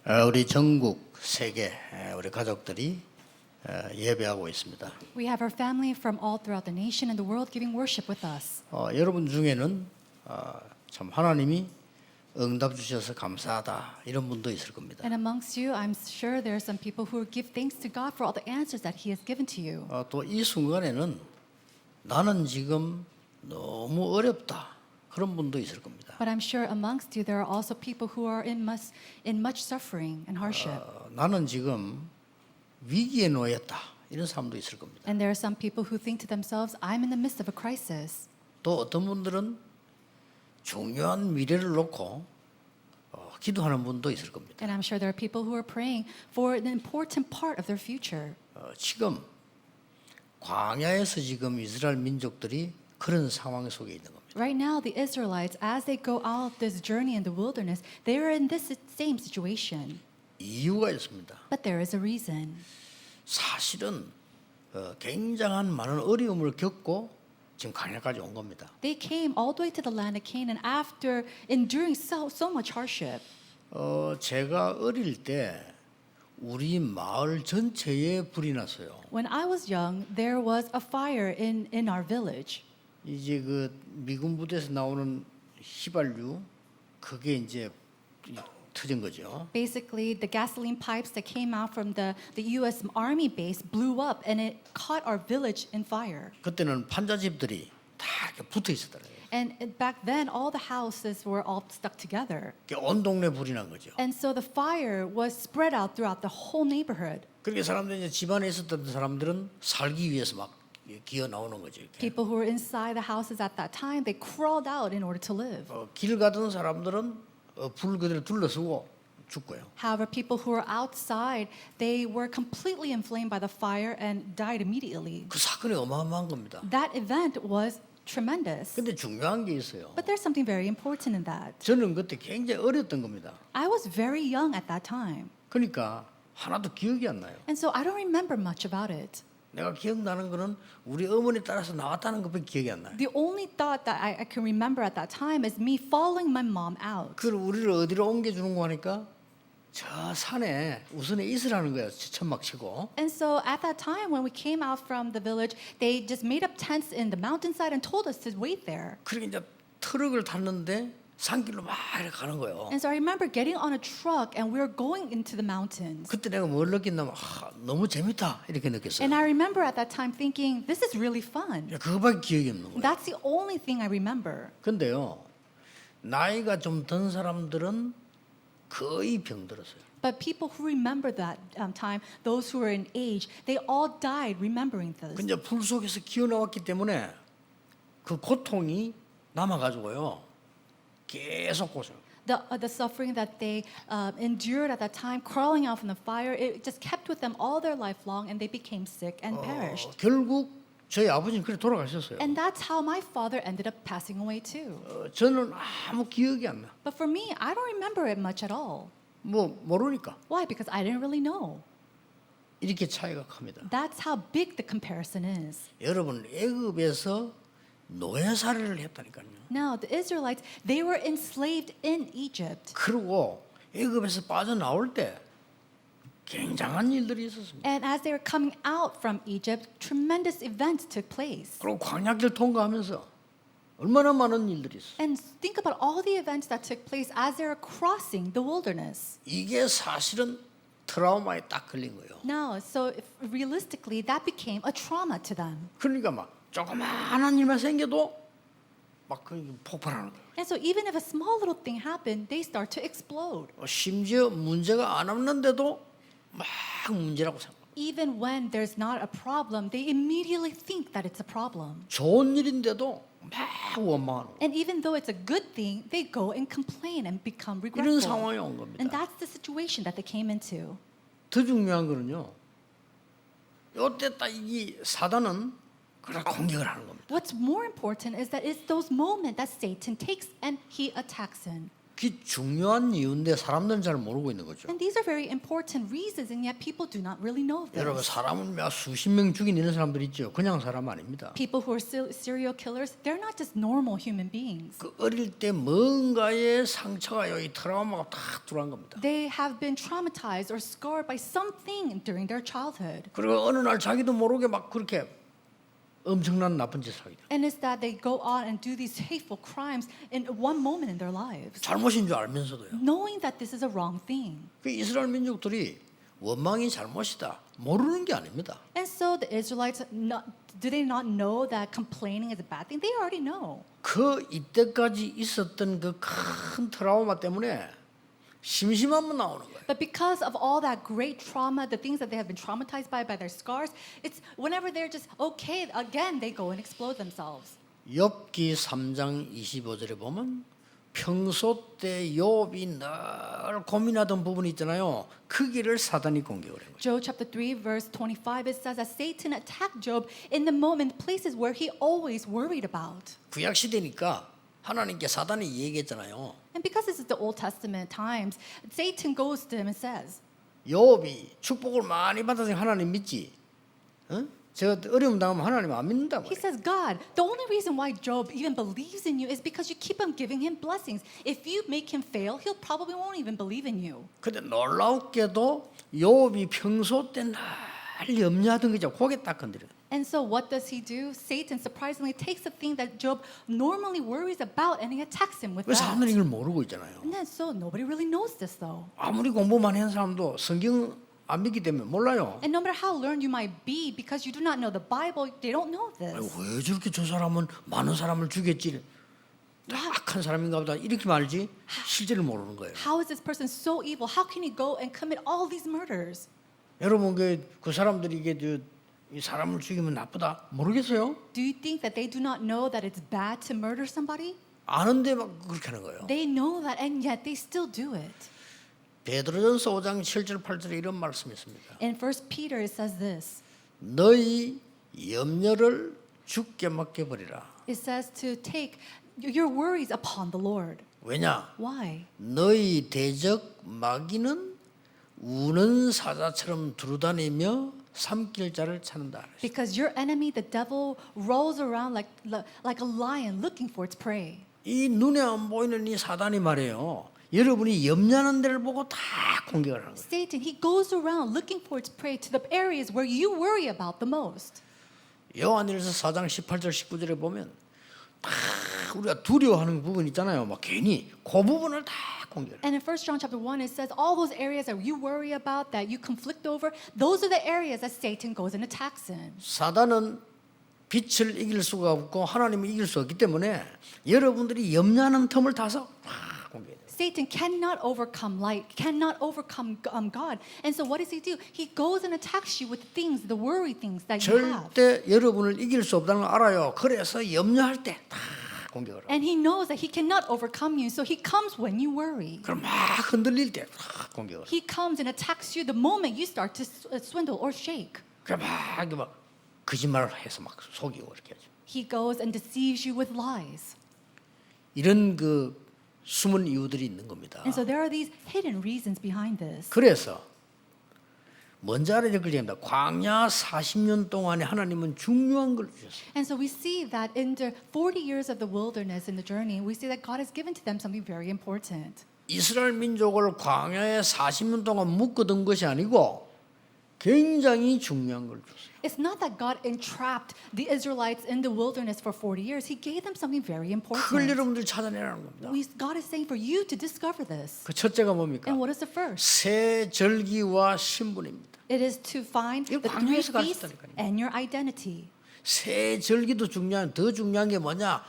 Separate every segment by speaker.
Speaker 1: 우리 전국 세계 우리 가족들이 예배하고 있습니다.
Speaker 2: We have our family from all throughout the nation and the world giving worship with us.
Speaker 1: 여러분 중에는 참 하나님이 응답 주셔서 감사하다 이런 분도 있을 겁니다.
Speaker 2: And amongst you, I'm sure there are some people who give thanks to God for all the answers that He has given to you.
Speaker 1: 또 이 순간에는 나는 지금 너무 어렵다 그런 분도 있을 겁니다.
Speaker 2: But I'm sure amongst you, there are also people who are in much suffering and hardship.
Speaker 1: 나는 지금 위기에 놓였다 이런 사람도 있을 겁니다.
Speaker 2: And there are some people who think to themselves, I'm in the midst of a crisis.
Speaker 1: 또 어떤 분들은 중요한 미래를 놓고 기도하는 분도 있을 겁니다.
Speaker 2: And I'm sure there are people who are praying for an important part of their future.
Speaker 1: 지금 광야에서 지금 이스라엘 민족들이 그런 상황 속에 있는 겁니다.
Speaker 2: Right now, the Israelites, as they go out this journey in the wilderness, they are in this same situation.
Speaker 1: 이유가 있습니다.
Speaker 2: But there is a reason.
Speaker 1: 사실은 굉장한 많은 어려움을 겪고 지금 광야까지 온 겁니다.
Speaker 2: They came all the way to the land of Canaan after enduring so much hardship.
Speaker 1: 제가 어릴 때 우리 마을 전체에 불이 났어요.
Speaker 2: When I was young, there was a fire in our village.
Speaker 1: 이제 그 미군 부대에서 나오는 휘발유 그게 이제 터진 거죠.
Speaker 2: Basically, the gasoline pipes that came out from the U.S. Army base blew up and it caught our village in fire.
Speaker 1: 그때는 판자집들이 다 이렇게 붙어 있었더라고요.
Speaker 2: And back then, all the houses were all stuck together.
Speaker 1: 온 동네 불이 난 거죠.
Speaker 2: And so the fire was spread out throughout the whole neighborhood.
Speaker 1: 그렇게 사람들이 이제 집안에 있었던 사람들은 살기 위해서 막 기어 나오는 거죠. 이렇게.
Speaker 2: People who were inside the houses at that time, they crawled out in order to live.
Speaker 1: 길 가던 사람들은 불 그대로 둘러서고 죽고요.
Speaker 2: However, people who were outside, they were completely inflamed by the fire and died immediately.
Speaker 1: 그 사건이 어마어마한 겁니다.
Speaker 2: That event was tremendous.
Speaker 1: 근데 중요한 게 있어요.
Speaker 2: But there's something very important in that.
Speaker 1: 저는 그때 굉장히 어렸던 겁니다.
Speaker 2: I was very young at that time.
Speaker 1: 그러니까 하나도 기억이 안 나요.
Speaker 2: And so I don't remember much about it.
Speaker 1: 내가 기억나는 거는 우리 어머니 따라서 나왔다는 것밖에 기억이 안 나요.
Speaker 2: The only thought that I can remember at that time is me following my mom out.
Speaker 1: 그걸 우리를 어디로 옮겨주는 거 하니까 저 산에 우선에 있으라는 거예요. 천막 치고.
Speaker 2: And so at that time when we came out from the village, they just made up tents in the mountainside and told us to wait there.
Speaker 1: 그러니까 이제 트럭을 탔는데 산길로 막 이렇게 가는 거예요.
Speaker 2: And so I remember getting on a truck and we were going into the mountains.
Speaker 1: 그때 내가 뭘 느꼈냐면 너무 재밌다 이렇게 느꼈어요.
Speaker 2: And I remember at that time thinking, this is really fun.
Speaker 1: 그거밖에 기억이 없는 거예요.
Speaker 2: That's the only thing I remember.
Speaker 1: 근데요 나이가 좀 든 사람들은 거의 병들었어요.
Speaker 2: But people who remember that time, those who were in age, they all died remembering this.
Speaker 1: 근데 불 속에서 기어 나왔기 때문에 그 고통이 남아가지고요 계속 고생.
Speaker 2: The suffering that they endured at that time, crawling out from the fire, it just kept with them all their life long, and they became sick and perished.
Speaker 1: 결국 저희 아버지는 그렇게 돌아가셨어요.
Speaker 2: And that's how my father ended up passing away too.
Speaker 1: 저는 아무 기억이 안 나.
Speaker 2: But for me, I don't remember it much at all.
Speaker 1: 뭐 모르니까.
Speaker 2: Why? Because I didn't really know.
Speaker 1: 이렇게 차이가 큽니다.
Speaker 2: That's how big the comparison is.
Speaker 1: 여러분 애굽에서 노예살이를 했다니까요.
Speaker 2: Now, the Israelites, they were enslaved in Egypt.
Speaker 1: 그리고 애굽에서 빠져나올 때 굉장한 일들이 있었습니다.
Speaker 2: And as they were coming out from Egypt, tremendous events took place.
Speaker 1: 그리고 광야길 통과하면서 얼마나 많은 일들이 있어요.
Speaker 2: And think about all the events that took place as they were crossing the wilderness.
Speaker 1: 이게 사실은 트라우마에 딱 걸린 거예요.
Speaker 2: Now, so realistically, that became a trauma to them.
Speaker 1: 그러니까 막 조그마한 일만 생겨도 막 폭발하는 거예요.
Speaker 2: And so even if a small little thing happened, they start to explode.
Speaker 1: 심지어 문제가 안 없는데도 막 문제라고 생각해요.
Speaker 2: Even when there's not a problem, they immediately think that it's a problem.
Speaker 1: 좋은 일인데도 막 원망하는 거예요.
Speaker 2: And even though it's a good thing, they go and complain and become
Speaker 1: 이런
Speaker 2: regretful.
Speaker 1: 상황이 온
Speaker 2: And
Speaker 1: 겁니다.
Speaker 2: that's the situation that they came into.
Speaker 1: 더 중요한 거는요. 이때 딱 이 사단은 그걸 공격을 하는 겁니다.
Speaker 2: What's more important is that it's those moments that Satan takes and he attacks in.
Speaker 1: 그 중요한 이유인데 사람들은 잘 모르고 있는 거죠.
Speaker 2: And these are very important reasons, and yet people do not really know
Speaker 1: 여러분
Speaker 2: this.
Speaker 1: 사람을 몇 수십 명 죽인 이런 사람들 있죠. 그냥 사람 아닙니다.
Speaker 2: People who are serial killers, they're not just normal human beings.
Speaker 1: 그 어릴 때 뭔가의 상처가 여기 트라우마가 다 들어간 겁니다.
Speaker 2: They have been traumatized or scarred by something during their childhood.
Speaker 1: 그리고 어느 날 자기도 모르게 막 그렇게 엄청난 나쁜 짓을 하게 돼요.
Speaker 2: And it's that they go out and do these hateful crimes in one moment in their lives,
Speaker 1: 잘못인 줄 알면서도요.
Speaker 2: knowing that this is a wrong thing.
Speaker 1: 그 이스라엘 민족들이 원망이 잘못이다 모르는 게 아닙니다.
Speaker 2: And so the Israelites, do they not know that complaining is a bad thing? They already know.
Speaker 1: 그 이때까지 있었던 그 큰 트라우마 때문에 심심하면 나오는 거예요.
Speaker 2: But because of all that great trauma, the things that they have been traumatized by their scars, it's whenever they're just okay, again they go and explode themselves.
Speaker 1: 욥기 3장 25절에 보면 평소 때 욥이 늘 고민하던 부분이 있잖아요. 그 길을 사단이 공격을 한 거죠.
Speaker 2: Job chapter 3 verse 25, it says that Satan attacked Job in the moment, places where he always worried about.
Speaker 1: 구약 시대니까 하나님께 사단이 얘기했잖아요.
Speaker 2: And because this is the Old Testament times, Satan goes to him and says,
Speaker 1: 욥이 축복을 많이 받아서 하나님 믿지. 어? 제가 어려움 당하면 하나님 안 믿는다
Speaker 2: he
Speaker 1: 말이에요.
Speaker 2: says, God, the only reason why Job even believes in you is because you keep on giving him blessings. If you make him fail, he'll probably won't even believe in you.
Speaker 1: 근데 놀랍게도 욥이 평소 때 늘 염려하던 거죠. 고개 딱 건드려요.
Speaker 2: And so what does he do? Satan surprisingly takes a thing that Job normally worries about and he attacks him with
Speaker 1: 왜 사람들이
Speaker 2: that.
Speaker 1: 이걸 모르고 있잖아요.
Speaker 2: And then so nobody really knows this though.
Speaker 1: 아무리 공부 많이 한 사람도 성경 안 믿기 때문에 몰라요.
Speaker 2: And no matter how learned you might be, because you do not know the Bible, they don't know
Speaker 1: 아니,
Speaker 2: this.
Speaker 1: 왜 저렇게 저 사람은 많은 사람을 죽였지? 악한 사람인가 보다 이렇게 말지 실제를 모르는 거예요.
Speaker 2: How is this person so evil? How can he go and commit all these murders?
Speaker 1: 여러분 그 사람들이 이게 이 사람을 죽이면 나쁘다 모르겠어요?
Speaker 2: Do you think that they do not know that it's bad to murder somebody?
Speaker 1: 아는데 막 그렇게 하는 거예요.
Speaker 2: They know that and yet they still do it.
Speaker 1: 베드로전서 5장 7절 8절에 이런 말씀이 있습니다.
Speaker 2: In 1 Peter it says this.
Speaker 1: 너희 염려를 주께 맡겨버리라.
Speaker 2: It says to take your worries upon the Lord.
Speaker 1: 왜냐?
Speaker 2: Why?
Speaker 1: 너희 대적 마귀는 우는 사자처럼 두루다니며 삼킬 자를 찾는다.
Speaker 2: Because your enemy, the devil, rolls around like a lion looking for its prey.
Speaker 1: 이 눈에 안 보이는 이 사단이 말이에요. 여러분이 염려하는 데를 보고 다 공격을 하는 거예요.
Speaker 2: Satan, he goes around looking for its prey to the areas where you worry about the most.
Speaker 1: 요한일서 4장 18절 19절에 보면 다 우리가 두려워하는 부분 있잖아요. 막 괜히 그 부분을 다 공격을.
Speaker 2: And in 1 John chapter 1 it says all those areas that you worry about, that you conflict over, those are the areas that Satan goes and attacks in.
Speaker 1: 사단은 빛을 이길 수가 없고 하나님을 이길 수 없기 때문에 여러분들이 염려하는 틈을 타서 다 공격해요.
Speaker 2: Satan cannot overcome light, cannot overcome God. And so what does he do? He goes and attacks you with things, the worry things that you have.
Speaker 1: 절대 여러분을 이길 수 없다는 걸 알아요. 그래서 염려할 때 다 공격을 해요.
Speaker 2: And he knows that he cannot overcome you, so he comes when you worry.
Speaker 1: 그럼 막 흔들릴 때 다 공격을 해요.
Speaker 2: He comes and attacks you the moment you start to swindle or shake.
Speaker 1: 그럼 막 거짓말을 해서 막 속이고 이렇게 하죠.
Speaker 2: He goes and deceives you with lies.
Speaker 1: 이런 그 숨은 이유들이 있는 겁니다.
Speaker 2: And so there are these hidden reasons behind this.
Speaker 1: 그래서 먼저 알아야 될 겁니다. 광야 40년 동안에 하나님은 중요한 걸 주셨어요.
Speaker 2: And so we see that in the 40 years of the wilderness in the journey, we see that God has given to them something very important.
Speaker 1: 이스라엘 민족을 광야에 40년 동안 묶어둔 것이 아니고 굉장히 중요한 걸 줬어요.
Speaker 2: It's not that God entrapped the Israelites in the wilderness for 40 years. He gave them something very
Speaker 1: 그걸
Speaker 2: important.
Speaker 1: 여러분들 찾아내라는 겁니다.
Speaker 2: God is saying for you to discover this.
Speaker 1: 그 첫째가 뭡니까?
Speaker 2: And what is the first?
Speaker 1: 새 절기와 신분입니다.
Speaker 2: It is to find
Speaker 1: 이거
Speaker 2: the three
Speaker 1: 광야에서
Speaker 2: feasts
Speaker 1: 가르쳤다니까요.
Speaker 2: and your identity.
Speaker 1: 새 절기도 더 중요한 게 뭐냐?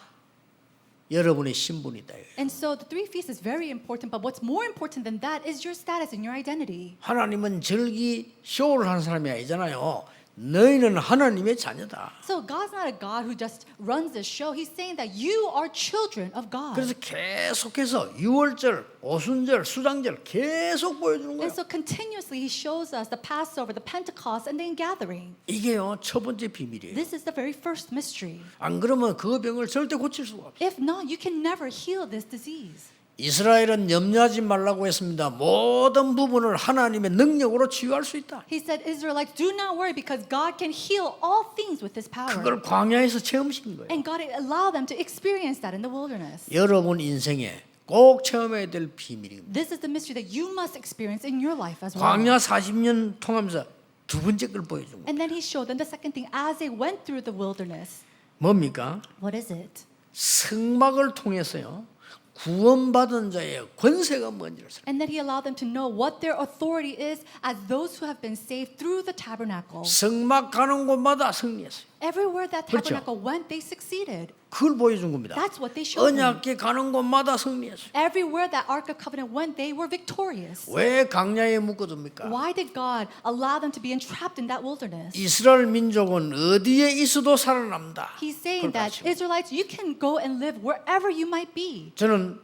Speaker 1: 여러분의 신분이다.
Speaker 2: And so the three feasts is very important, but what's more important than that is your status and your identity.
Speaker 1: 하나님은 절기 쇼를 하는 사람이 아니잖아요. 너희는 하나님의 자녀다.
Speaker 2: So God's not a God who just runs the show. He's saying that you are children of God.
Speaker 1: 그래서 계속해서 유월절, 오순절, 수장절 계속 보여주는 거예요.
Speaker 2: And so continuously He shows us the Passover, the Pentecost, and the ingathering.
Speaker 1: 이게요 첫 번째 비밀이에요.
Speaker 2: This is the very first mystery.
Speaker 1: 안 그러면 그 병을 절대 고칠 수가 없어요.
Speaker 2: If not, you can never heal this disease.
Speaker 1: 이스라엘은 염려하지 말라고 했습니다. 모든 부분을 하나님의 능력으로 치유할 수 있다.
Speaker 2: He said, Israelites, do not worry because God can heal all things with His power.
Speaker 1: 그걸 광야에서 체험시킨 거예요.
Speaker 2: And God allowed them to experience that in the wilderness.
Speaker 1: 여러분 인생에 꼭 체험해야 될 비밀입니다.
Speaker 2: This is the mystery that you must experience in your life as well.
Speaker 1: 광야 40년 통하면서 두 번째 걸 보여준 거예요.
Speaker 2: And then He showed them the second thing as they went through the wilderness.
Speaker 1: 뭡니까?
Speaker 2: What is it?
Speaker 1: 성막을 통해서요. 구원받은 자의 권세가 뭔지를 알아요.
Speaker 2: And then He allowed them to know what their authority is as those who have been saved through the tabernacle.
Speaker 1: 성막 가는 곳마다 승리했어요.
Speaker 2: Everywhere that
Speaker 1: 그렇죠.
Speaker 2: tabernacle went, they succeeded.
Speaker 1: 그걸 보여준 겁니다.
Speaker 2: That's what they showed them.
Speaker 1: 언약궤 가는 곳마다 승리했어요.
Speaker 2: Everywhere that Ark of Covenant went, they were victorious.
Speaker 1: 왜 강야에 묶어둡니까?
Speaker 2: Why did God allow them to be entrapped in that wilderness?
Speaker 1: 이스라엘 민족은 어디에 있어도 살아남다.
Speaker 2: He's saying
Speaker 1: 그걸
Speaker 2: that
Speaker 1: 가르치고.
Speaker 2: Israelites, you can go and live wherever you might be.
Speaker 1: 저는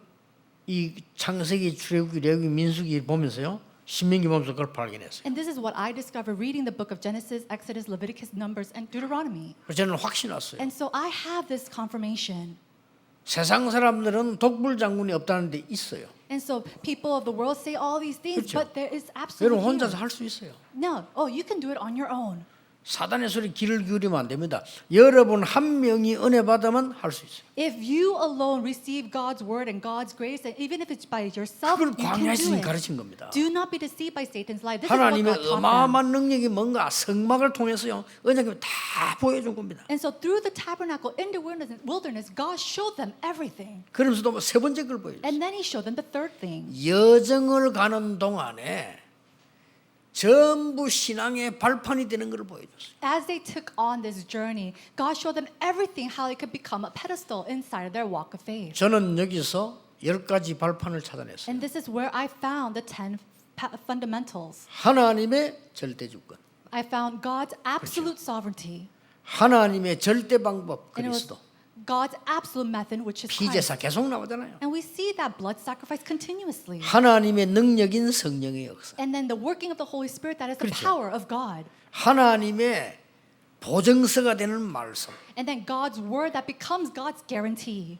Speaker 1: 이 창세기, 출애굽기, 레위기, 민수기 보면서요. 신명기 보면서 그걸 발견했어요.
Speaker 2: And this is what I discovered reading the book of Genesis, Exodus, Leviticus, Numbers, and Deuteronomy.
Speaker 1: 그래서 저는 확신 왔어요.
Speaker 2: And so I have this confirmation.
Speaker 1: 세상 사람들은 독불 장군이 없다는 데 있어요.
Speaker 2: And so people of the world say all these things,
Speaker 1: 그렇죠.
Speaker 2: but there is
Speaker 1: 여러분
Speaker 2: absolutely
Speaker 1: 혼자서 할 수 있어요.
Speaker 2: no. Oh, you can do it on your own.
Speaker 1: 사단의 소리 귀를 기울이면 안 됩니다. 여러분 한 명이 은혜 받으면 할 수 있어요.
Speaker 2: If you alone receive God's word and God's grace, and even if it's by yourself,
Speaker 1: 그걸
Speaker 2: you can
Speaker 1: 광야에서
Speaker 2: do it.
Speaker 1: 가르친 겁니다.
Speaker 2: Do not be deceived by Satan's lie. This is what
Speaker 1: 하나님의
Speaker 2: God taught them.
Speaker 1: 어마어마한 능력이 뭔가 성막을 통해서요. 언약을 다 보여준 겁니다.
Speaker 2: And so through the tabernacle in the wilderness, God showed them everything.
Speaker 1: 그러면서도 세 번째 걸 보여줬어요.
Speaker 2: And then He showed them the third thing.
Speaker 1: 여정을 가는 동안에 전부 신앙의 발판이 되는 것을 보여줬어요.
Speaker 2: As they took on this journey, God showed them everything, how they could become a pedestal inside of their walk of faith.
Speaker 1: 저는 여기서 10가지 발판을 찾아냈어요.
Speaker 2: And this is where I found the 10 fundamentals.
Speaker 1: 하나님의 절대 주권,
Speaker 2: I found God's absolute sovereignty.
Speaker 1: 하나님의 절대 방법
Speaker 2: And it was
Speaker 1: 그리스도,
Speaker 2: God's absolute method, which is Christ.
Speaker 1: 피제사 계속 나오잖아요.
Speaker 2: And we see that blood sacrifice continuously.
Speaker 1: 하나님의 능력인 성령의 역사,
Speaker 2: And then the working of the Holy Spirit, that is the
Speaker 1: 그렇죠.
Speaker 2: power of God.
Speaker 1: 하나님의 보증서가 되는 말씀,
Speaker 2: And then God's word that becomes God's guarantee.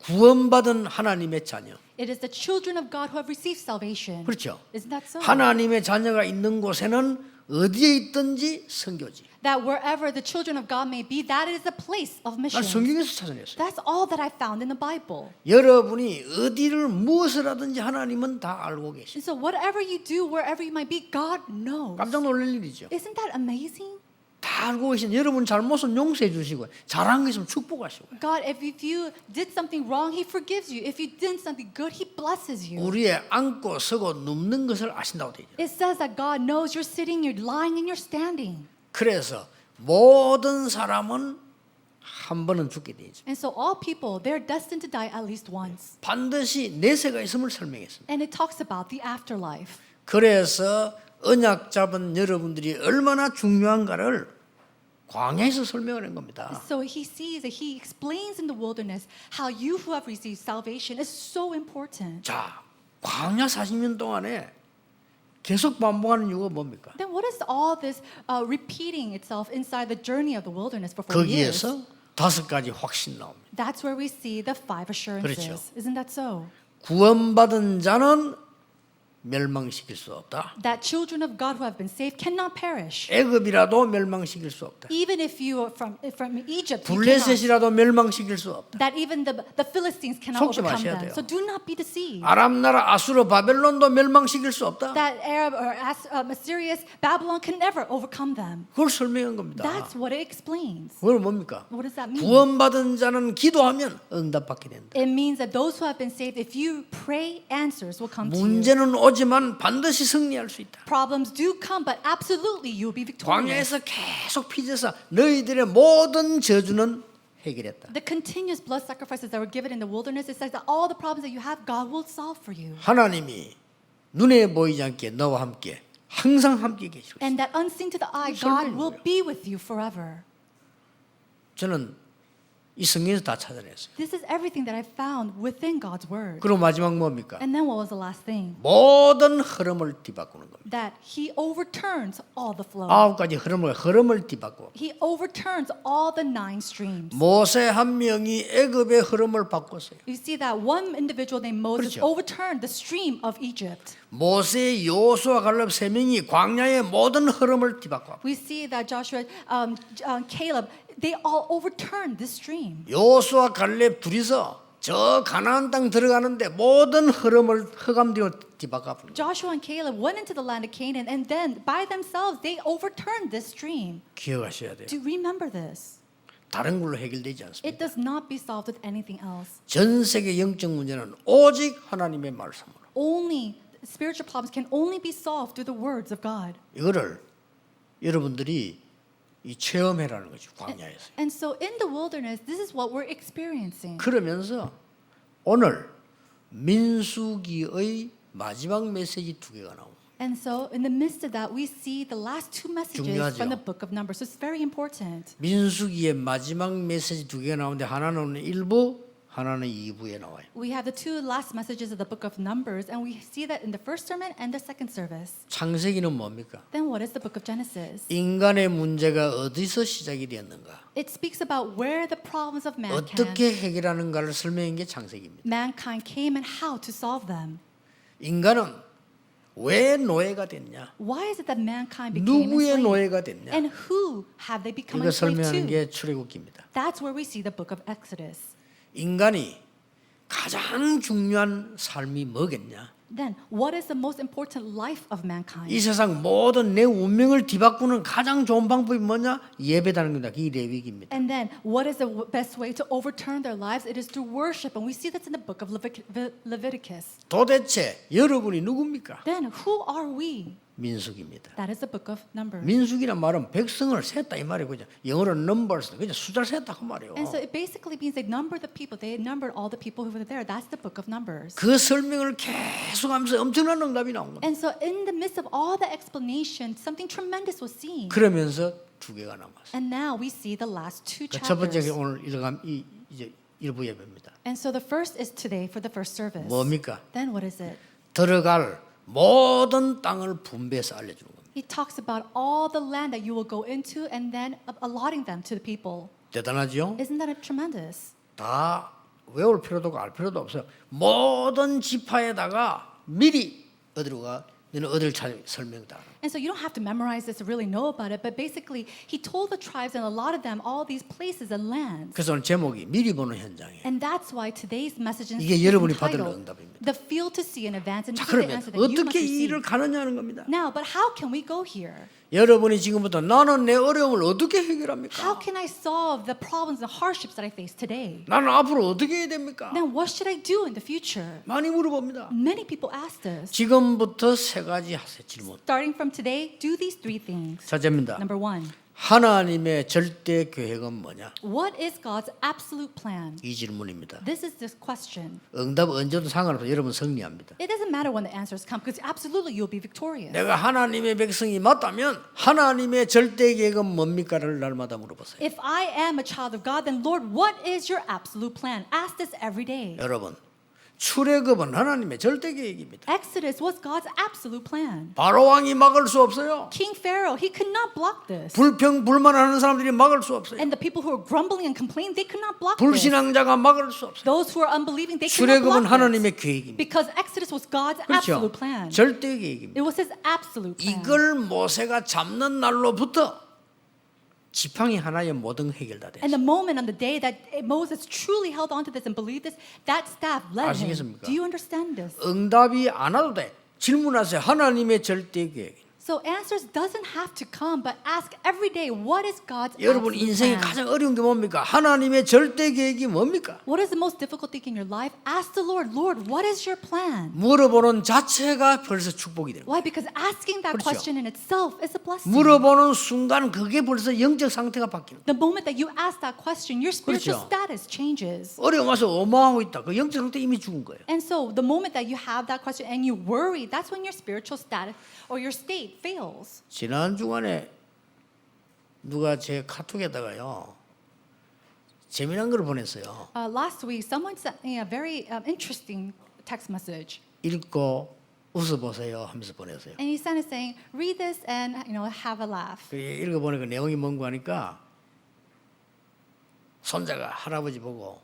Speaker 1: 구원받은 하나님의 자녀.
Speaker 2: It is the children of God who have received salvation.
Speaker 1: 그렇죠.
Speaker 2: Isn't that so?
Speaker 1: 하나님의 자녀가 있는 곳에는 어디에 있든지 선교지.
Speaker 2: That wherever the children of God may be, that is the place of
Speaker 1: 난
Speaker 2: mission.
Speaker 1: 성경에서 찾아냈어요.
Speaker 2: That's all that I found in the Bible.
Speaker 1: 여러분이 어디를 무엇을 하든지 하나님은 다 알고 계시.
Speaker 2: And so whatever you do, wherever you might be, God knows.
Speaker 1: 깜짝 놀랄 일이죠.
Speaker 2: Isn't that amazing?
Speaker 1: 다 알고 계신 여러분 잘못은 용서해 주시고 잘한 거 있으면 축복하시고.
Speaker 2: God, if you did something wrong, He forgives you. If you did something good, He blesses you.
Speaker 1: 우리의 앉고 서고 눕는 것을 아신다고 되죠.
Speaker 2: It says that God knows you're sitting, you're lying, and you're standing.
Speaker 1: 그래서 모든 사람은 한 번은 죽게 되죠.
Speaker 2: And so all people, they're destined to die at least once.
Speaker 1: 반드시 내세가 있음을 설명했습니다.
Speaker 2: And it talks about the afterlife.
Speaker 1: 그래서 언약 잡은 여러분들이 얼마나 중요한가를 광야에서 설명을 한 겁니다.
Speaker 2: So he sees that he explains in the wilderness how you who have received salvation is so important.
Speaker 1: 자, 광야 40년 동안에 계속 반복하는 이유가 뭡니까?
Speaker 2: Then what is all this repeating itself inside the journey of the wilderness for 40 years?
Speaker 1: 거기에서 5가지 확신 나옵니다.
Speaker 2: That's where we see the 5 assurances.
Speaker 1: 그렇죠.
Speaker 2: Isn't that so?
Speaker 1: 구원받은 자는 멸망시킬 수 없다.
Speaker 2: That children of God who have been saved cannot perish.
Speaker 1: 애굽이라도 멸망시킬 수 없다.
Speaker 2: Even if you are from Egypt, you cannot.
Speaker 1: 블레셋이라도 멸망시킬 수 없다.
Speaker 2: That even the Philistines cannot
Speaker 1: 속지
Speaker 2: overcome
Speaker 1: 마셔야
Speaker 2: them.
Speaker 1: 돼요.
Speaker 2: So do not be deceived.
Speaker 1: 아람 나라 아수르 바벨론도 멸망시킬 수 없다.
Speaker 2: That Arab or Assyrians, Babylon can never overcome them.
Speaker 1: 그걸 설명한 겁니다.
Speaker 2: That's what it explains.
Speaker 1: 그걸 뭡니까?
Speaker 2: What does that mean?
Speaker 1: 구원받은 자는 기도하면 응답받게 된다.
Speaker 2: It means that those who have been saved, if you pray, answers will come to you.
Speaker 1: 문제는 오지만 반드시 승리할 수 있다.
Speaker 2: Problems do come, but absolutely you will be victorious.
Speaker 1: 광야에서 계속 피제사 너희들의 모든 저주는 해결했다.
Speaker 2: The continuous blood sacrifices that were given in the wilderness, it says that all the problems that you have, God will solve for you.
Speaker 1: 하나님이 눈에 보이지 않게 너와 함께 항상 함께 계시고 있다.
Speaker 2: And that unseen to the eye,
Speaker 1: 설명인
Speaker 2: God will
Speaker 1: 거예요.
Speaker 2: be with you forever.
Speaker 1: 저는 이 성경에서 다 찾아냈어요.
Speaker 2: This is everything that I found within God's word.
Speaker 1: 그리고 마지막 뭡니까?
Speaker 2: And then what was the last thing?
Speaker 1: 모든 흐름을 뒤바꾸는 겁니다.
Speaker 2: That he overturns all the flow.
Speaker 1: 9가지 흐름을 뒤바꾸고
Speaker 2: He overturns all the 9 streams.
Speaker 1: 모세 한 명이 애굽의 흐름을 바꿨어요.
Speaker 2: You see that one individual named Moses
Speaker 1: 그렇죠.
Speaker 2: overturned the stream of Egypt.
Speaker 1: 모세, 여호수아, 갈렙 세 명이 광야의 모든 흐름을 뒤바꿔.
Speaker 2: We see that Joshua, Caleb, they all overturned this stream.
Speaker 1: 여호수아, 갈렙 둘이서 저 가나안 땅 들어가는데 모든 흐름을 흑암뒤로 뒤바꿔.
Speaker 2: Joshua and Caleb went into the land of Canaan, and then by themselves they overturned this stream.
Speaker 1: 기억하셔야 돼요.
Speaker 2: Do remember this.
Speaker 1: 다른 걸로 해결되지
Speaker 2: It
Speaker 1: 않습니다.
Speaker 2: does not be solved with anything else.
Speaker 1: 전 세계 영적 문제는 오직 하나님의 말씀으로.
Speaker 2: Only spiritual problems can only be solved through the words of God.
Speaker 1: 이거를 여러분들이 이 체험해라는 거죠. 광야에서.
Speaker 2: And so in the wilderness, this is what we're experiencing.
Speaker 1: 그러면서 오늘 민수기의 마지막 메시지 두 개가 나옵니다.
Speaker 2: And so in the midst of that, we see the last 2 messages
Speaker 1: 중요하죠.
Speaker 2: from the book of Numbers. So it's very important.
Speaker 1: 민수기의 마지막 메시지 두 개가 나오는데 하나는 1부, 하나는 2부에 나와요.
Speaker 2: We have the 2 last messages of the book of Numbers, and we see that in the first sermon and the second service.
Speaker 1: 창세기는 뭡니까?
Speaker 2: Then what is the book of Genesis?
Speaker 1: 인간의 문제가 어디서 시작이 되었는가?
Speaker 2: It speaks about where the problems of
Speaker 1: 어떻게 해결하는가를 설명한 게 창세기입니다.
Speaker 2: mankind came and how to solve them.
Speaker 1: 인간은 왜 노예가 됐냐?
Speaker 2: Why is it that mankind became
Speaker 1: 누구의
Speaker 2: enslaved?
Speaker 1: 노예가 됐냐?
Speaker 2: And who have they become
Speaker 1: 이거
Speaker 2: enslaved
Speaker 1: 설명하는
Speaker 2: to?
Speaker 1: 게 출애굽기입니다.
Speaker 2: That's where we see the book of Exodus.
Speaker 1: 인간이 가장 중요한 삶이 뭐겠냐?
Speaker 2: Then, what is the most important life of mankind?
Speaker 1: 이 세상 모든 내 운명을 뒤바꾸는 가장 좋은 방법이 뭐냐? 예배다는 겁니다. 이 레위기입니다.
Speaker 2: And then, what is the best way to overturn their lives? It is to worship, and we see that's in the book of Leviticus.
Speaker 1: 도대체 여러분이 누굽니까?
Speaker 2: Then, who are we?
Speaker 1: 민수기입니다.
Speaker 2: That is the book of Numbers.
Speaker 1: 민수기란 말은 백성을 셌다 이 말이에요. 그죠? 영어로 numbers, 그냥 숫자를 셌다 그 말이에요.
Speaker 2: And so it basically means they numbered the people. They numbered all the people who were there. That's the book of Numbers.
Speaker 1: 그 설명을 계속하면서 엄청난 응답이 나온 겁니다.
Speaker 2: And so in the midst of all the explanation, something tremendous was seen.
Speaker 1: 그러면서 두 개가 남았어요.
Speaker 2: And now we see the last 2
Speaker 1: 그 첫 번째
Speaker 2: chapters.
Speaker 1: 오늘 이제 일부 예배입니다.
Speaker 2: And so the first is today for the first service.
Speaker 1: 뭡니까?
Speaker 2: Then what is it?
Speaker 1: 들어갈 모든 땅을 분배해서 알려주는 겁니다.
Speaker 2: He talks about all the land that you will go into and then allotting them to the people.
Speaker 1: 대단하죠?
Speaker 2: Isn't that tremendous?
Speaker 1: 다 외울 필요도 없고 알 필요도 없어요. 모든 지파에다가 미리 어디로 가? 너는 어디를 찾아 설명 다.
Speaker 2: And so you don't have to memorize this to really know about it, but basically he told the tribes and allotted them all these places and lands.
Speaker 1: 그래서 오늘 제목이 미리 보는 현장이에요.
Speaker 2: And that's why today's message is
Speaker 1: 이게 여러분이 받을
Speaker 2: entitled
Speaker 1: 응답입니다.
Speaker 2: The Field to See in Advance, and
Speaker 1: 자,
Speaker 2: this is the
Speaker 1: 그러면
Speaker 2: answer that you must
Speaker 1: 어떻게 이 일을
Speaker 2: receive.
Speaker 1: 가느냐는 겁니다.
Speaker 2: Now, but how can we go here?
Speaker 1: 여러분이 지금부터 나는 내 어려움을 어떻게
Speaker 2: How
Speaker 1: 해결합니까?
Speaker 2: can I solve the problems and hardships that I face today?
Speaker 1: 나는 앞으로 어떻게 해야 됩니까?
Speaker 2: Then what should I do in the future?
Speaker 1: 많이 물어봅니다.
Speaker 2: Many people ask this.
Speaker 1: 지금부터 세 가지 하세요. 질문.
Speaker 2: Starting from today, do these 3 things.
Speaker 1: 첫째입니다.
Speaker 2: Number 1,
Speaker 1: 하나님의 절대 계획은 뭐냐?
Speaker 2: what is God's absolute plan?
Speaker 1: 이 질문입니다.
Speaker 2: This is this question.
Speaker 1: 응답 언제든 상관없어. 여러분 승리합니다.
Speaker 2: It doesn't matter when the answers come because absolutely you'll be victorious.
Speaker 1: 내가 하나님의 백성이 맞다면 하나님의 절대 계획은 뭡니까를 날마다 물어보세요.
Speaker 2: If I am a child of God, then Lord, what is your absolute plan? Ask this every day.
Speaker 1: 여러분, 출애굽은 하나님의 절대 계획입니다.
Speaker 2: Exodus was God's absolute plan.
Speaker 1: 바로 왕이 막을 수 없어요.
Speaker 2: King Pharaoh, he could not block this.
Speaker 1: 불평불만하는 사람들이 막을 수 없어요.
Speaker 2: And the people who were grumbling and complaining, they could not block this.
Speaker 1: 불신앙자가 막을 수 없어요.
Speaker 2: Those who are unbelieving, they could not
Speaker 1: 출애굽은
Speaker 2: block this.
Speaker 1: 하나님의 계획입니다.
Speaker 2: Because Exodus was God's
Speaker 1: 그렇죠?
Speaker 2: absolute plan.
Speaker 1: 절대 계획입니다.
Speaker 2: It was his absolute plan.
Speaker 1: 이걸 모세가 잡는 날로부터 지팡이 하나의 모든 해결다 됐어요.
Speaker 2: And the moment on the day that Moses truly held on to this and believed this, that staff led him.
Speaker 1: 아시겠습니까?
Speaker 2: Do you understand this?
Speaker 1: 응답이 안 와도 돼. 질문하세요. 하나님의 절대 계획.
Speaker 2: So answers doesn't have to come, but ask every day, what is God's
Speaker 1: 여러분
Speaker 2: absolute
Speaker 1: 인생에
Speaker 2: plan?
Speaker 1: 가장 어려운 게 뭡니까? 하나님의 절대 계획이 뭡니까?
Speaker 2: What is the most difficult thing in your life? Ask the Lord, Lord, what is your plan?
Speaker 1: 물어보는 자체가 벌써 축복이 되는 거예요.
Speaker 2: Why? Because asking that
Speaker 1: 그렇죠.
Speaker 2: question in itself is a blessing.
Speaker 1: 물어보는 순간 그게 벌써 영적 상태가 바뀌는 거예요.
Speaker 2: The moment that you ask that question, your spiritual
Speaker 1: 그렇죠.
Speaker 2: status changes.
Speaker 1: 어려움 와서 어마하고 있다. 그 영적 상태 이미 죽은 거예요.
Speaker 2: And so the moment that you have that question and you worry, that's when your spiritual status or your state fails.
Speaker 1: 지난 주간에 누가 제 카톡에다가요. 재미난 걸 보냈어요.
Speaker 2: Last week, someone sent me a very interesting text message.
Speaker 1: 읽고 웃어보세요 하면서 보냈어요.
Speaker 2: And he sent it saying, read this and have a laugh.
Speaker 1: 그 읽어보니까 내용이 뭔고 하니까 손자가 할아버지 보고